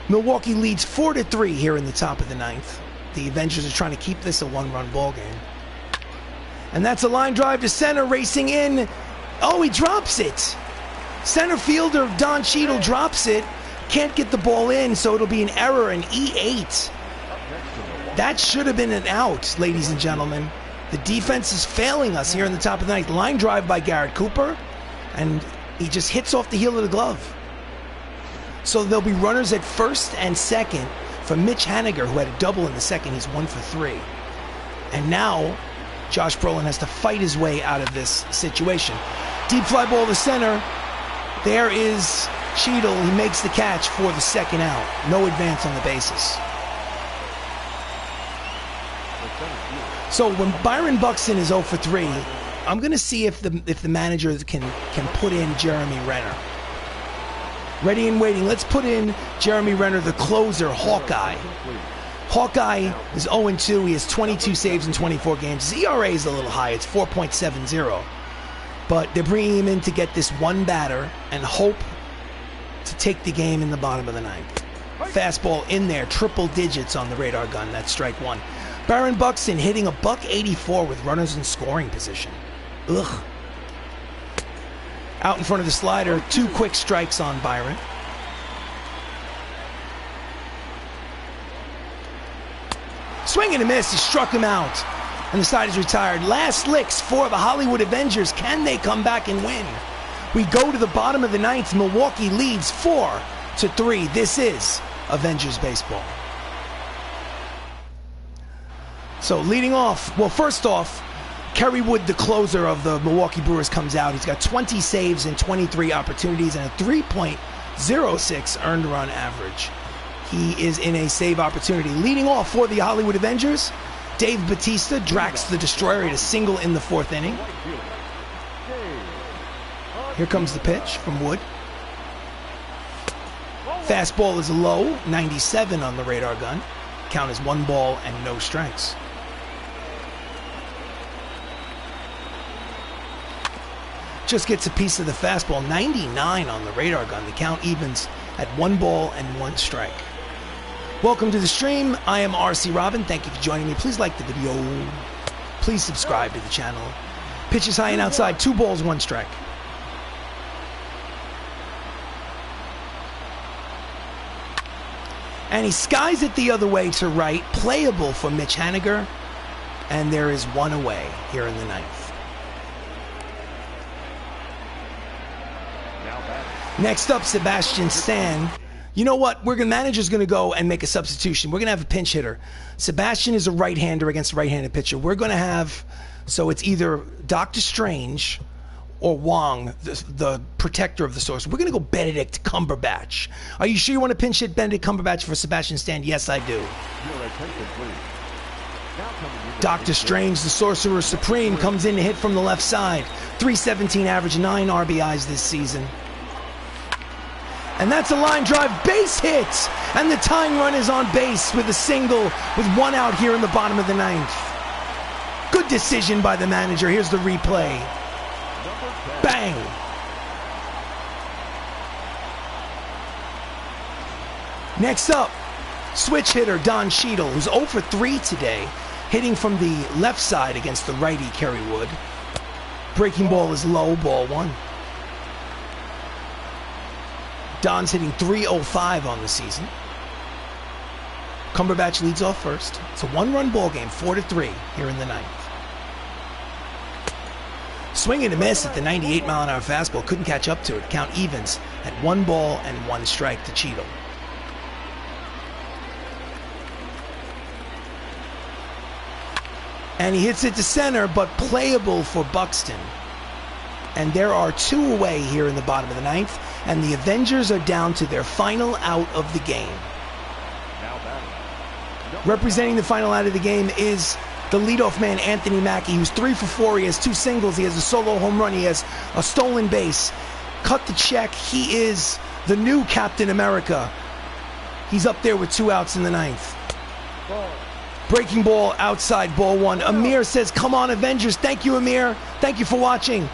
Milwaukee leads 4-3 here in the top of the ninth. The Avengers are trying to keep this a 1-run ball game. And that's a line drive to center, racing in. Oh, he drops it. Center fielder Don Cheadle drops it. Can't get the ball in, so it'll be an error, an E8. That should have been an out, ladies and gentlemen. The defense is failing us here in the top of the ninth. Line drive by Garrett Cooper, and he just hits off the heel of the glove. So there'll be runners at first and second for Mitch Haniger, who had a double in the second. He's 1 for 3. And now Josh Brolin has to fight his way out of this situation. Deep fly ball to center. There is Cheadle. He makes the catch for the second out. No advance on the bases. So when Byron Buxton is 0 for 3, I'm going to see if the manager can put in Jeremy Renner. Ready and waiting. Let's put in Jeremy Renner, the closer, Hawkeye. Hawkeye is 0-2. He has 22 saves in 24 games. His ERA is a little high. It's 4.70. But they're bringing him in to get this one batter and hope to take the game in the bottom of the ninth. Fastball in there, triple digits on the radar gun. That's strike 1. Byron Buxton hitting a .184 with runners in scoring position. Ugh. Out in front of the slider, 2 quick strikes on Byron. Swing and a miss, he struck him out. And the side is retired. Last licks for the Hollywood Avengers. Can they come back and win? We go to the bottom of the ninth. Milwaukee leads 4-3. This is Avengers baseball. So leading off, well, first off, Kerry Wood, the closer of the Milwaukee Brewers, comes out. He's got 20 saves and 23 opportunities and a 3.06 earned run average. He is in a save opportunity. Leading off for the Hollywood Avengers, Dave Bautista, Drax the Destroyer, at a single in the 4th inning. Here comes the pitch from Wood. Fastball is low, 97 on the radar gun. Count is 1 ball and no strikes. Just gets a piece of the fastball, 99 on the radar gun. The count evens at 1 ball and 1 strike. Welcome to the stream. I am RC Robbin. Thank you for joining me. Please like the video. Please subscribe to the channel. Pitch is high and outside. 2 balls, 1 strike. And he skies it the other way to right. Playable for Mitch Haniger. And there is 1 away here in the ninth. Next up, Sebastian Stan. You know what? Manager's going to go and make a substitution. We're going to have a pinch hitter. Sebastian is a right-hander against a right-handed pitcher. We're going to have, so it's either Dr. Strange or Wong, the protector of the source. We're going to go Benedict Cumberbatch. Are you sure you want to pinch hit Benedict Cumberbatch for Sebastian Stan? Yes, I do. Dr. Strange, the Sorcerer Supreme, comes in to hit from the left side. 317 average, 9 RBIs this season. And that's a line drive, base hit! And the tying run is on base with a single with 1 out here in the bottom of the ninth. Good decision by the manager. Here's the replay. Bang! Next up, switch hitter Don Cheadle, who's 0 for 3 today. Hitting from the left side against the righty, Kerry Wood. Breaking ball is low, ball one. Don's hitting .305 on the season. Cumberbatch leads off first. It's a one-run ball game, 4-3 here in the ninth. Swing and a miss at the 98-mile-an-hour fastball. Couldn't catch up to it. Count evens at 1 ball and 1 strike to Cheadle. And he hits it to center, but playable for Buxton. And there are 2 away here in the bottom of the ninth, and the Avengers are down to their final out of the game. Representing the final out of the game is the leadoff man, Anthony Mackie, who's 3 for 4. He has 2 singles. He has a solo home run. He has a stolen base. Cut the check. He is the new Captain America. He's up there with 2 outs in the ninth. Breaking ball outside, ball one. Amir says, come on, Avengers. Thank you, Amir. Thank you for watching.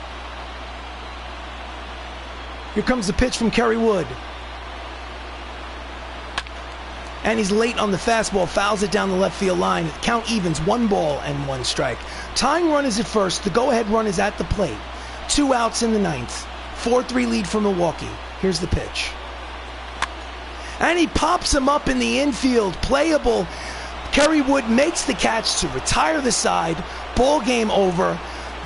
Here comes the pitch from Kerry Wood. And he's late on the fastball, fouls it down the left field line. Count evens, 1 ball and 1 strike. Tying run is at first. The go-ahead run is at the plate. 2 outs in the ninth. 4-3 lead for Milwaukee. Here's the pitch. And he pops him up in the infield. Playable. Kerry Wood makes the catch to retire the side. Ball game over.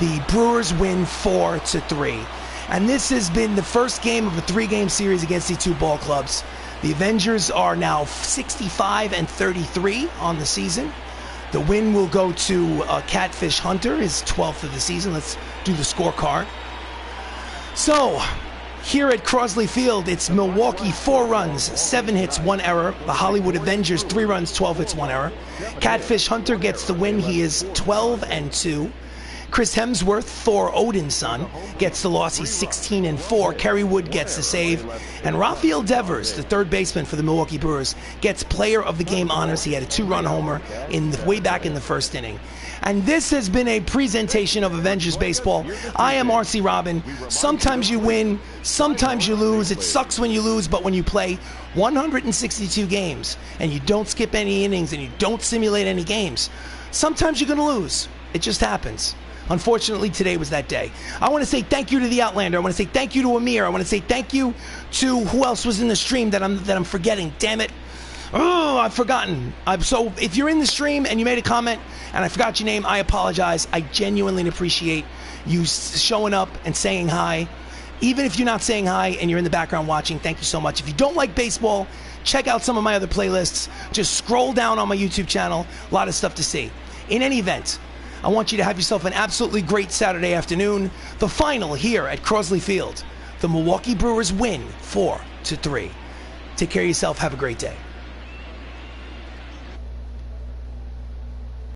The Brewers win 4-3. And this has been the first game of a 3-game series against the 2 ball clubs. The Avengers are now 65-33 on the season. The win will go to Catfish Hunter, his 12th of the season. Let's do the scorecard. So, here at Crosley Field, it's Milwaukee 4 runs, 7 hits, 1 error. The Hollywood Avengers 3 runs, 12 hits, 1 error. Catfish Hunter gets the win. He is 12-2. Chris Hemsworth, Thor Odin's son, gets the loss. He's 16-4. Kerry Wood gets the save. And Rafael Devers, the third baseman for the Milwaukee Brewers, gets player of the game honors. He had a 2-run homer way back in the first inning. And this has been a presentation of Avengers Baseball. I am RC Robbin. Sometimes you win, sometimes you lose. It sucks when you lose, but when you play 162 games and you don't skip any innings and you don't simulate any games, sometimes you're going to lose. It just happens. Unfortunately, today was that day. I want to say thank you to the Outlander. I want to say thank you to Amir. I want to say thank you to who else was in the stream that I'm forgetting. Damn it. Oh, I've forgotten. So if you're in the stream and you made a comment and I forgot your name, I apologize. I genuinely appreciate you showing up and saying hi. Even if you're not saying hi and you're in the background watching, thank you so much. If you don't like baseball, check out some of my other playlists. Just scroll down on my YouTube channel. A lot of stuff to see. In any event, I want you to have yourself an absolutely great Saturday afternoon. The final here at Crosley Field. The Milwaukee Brewers win 4-3. Take care of yourself. Have a great day.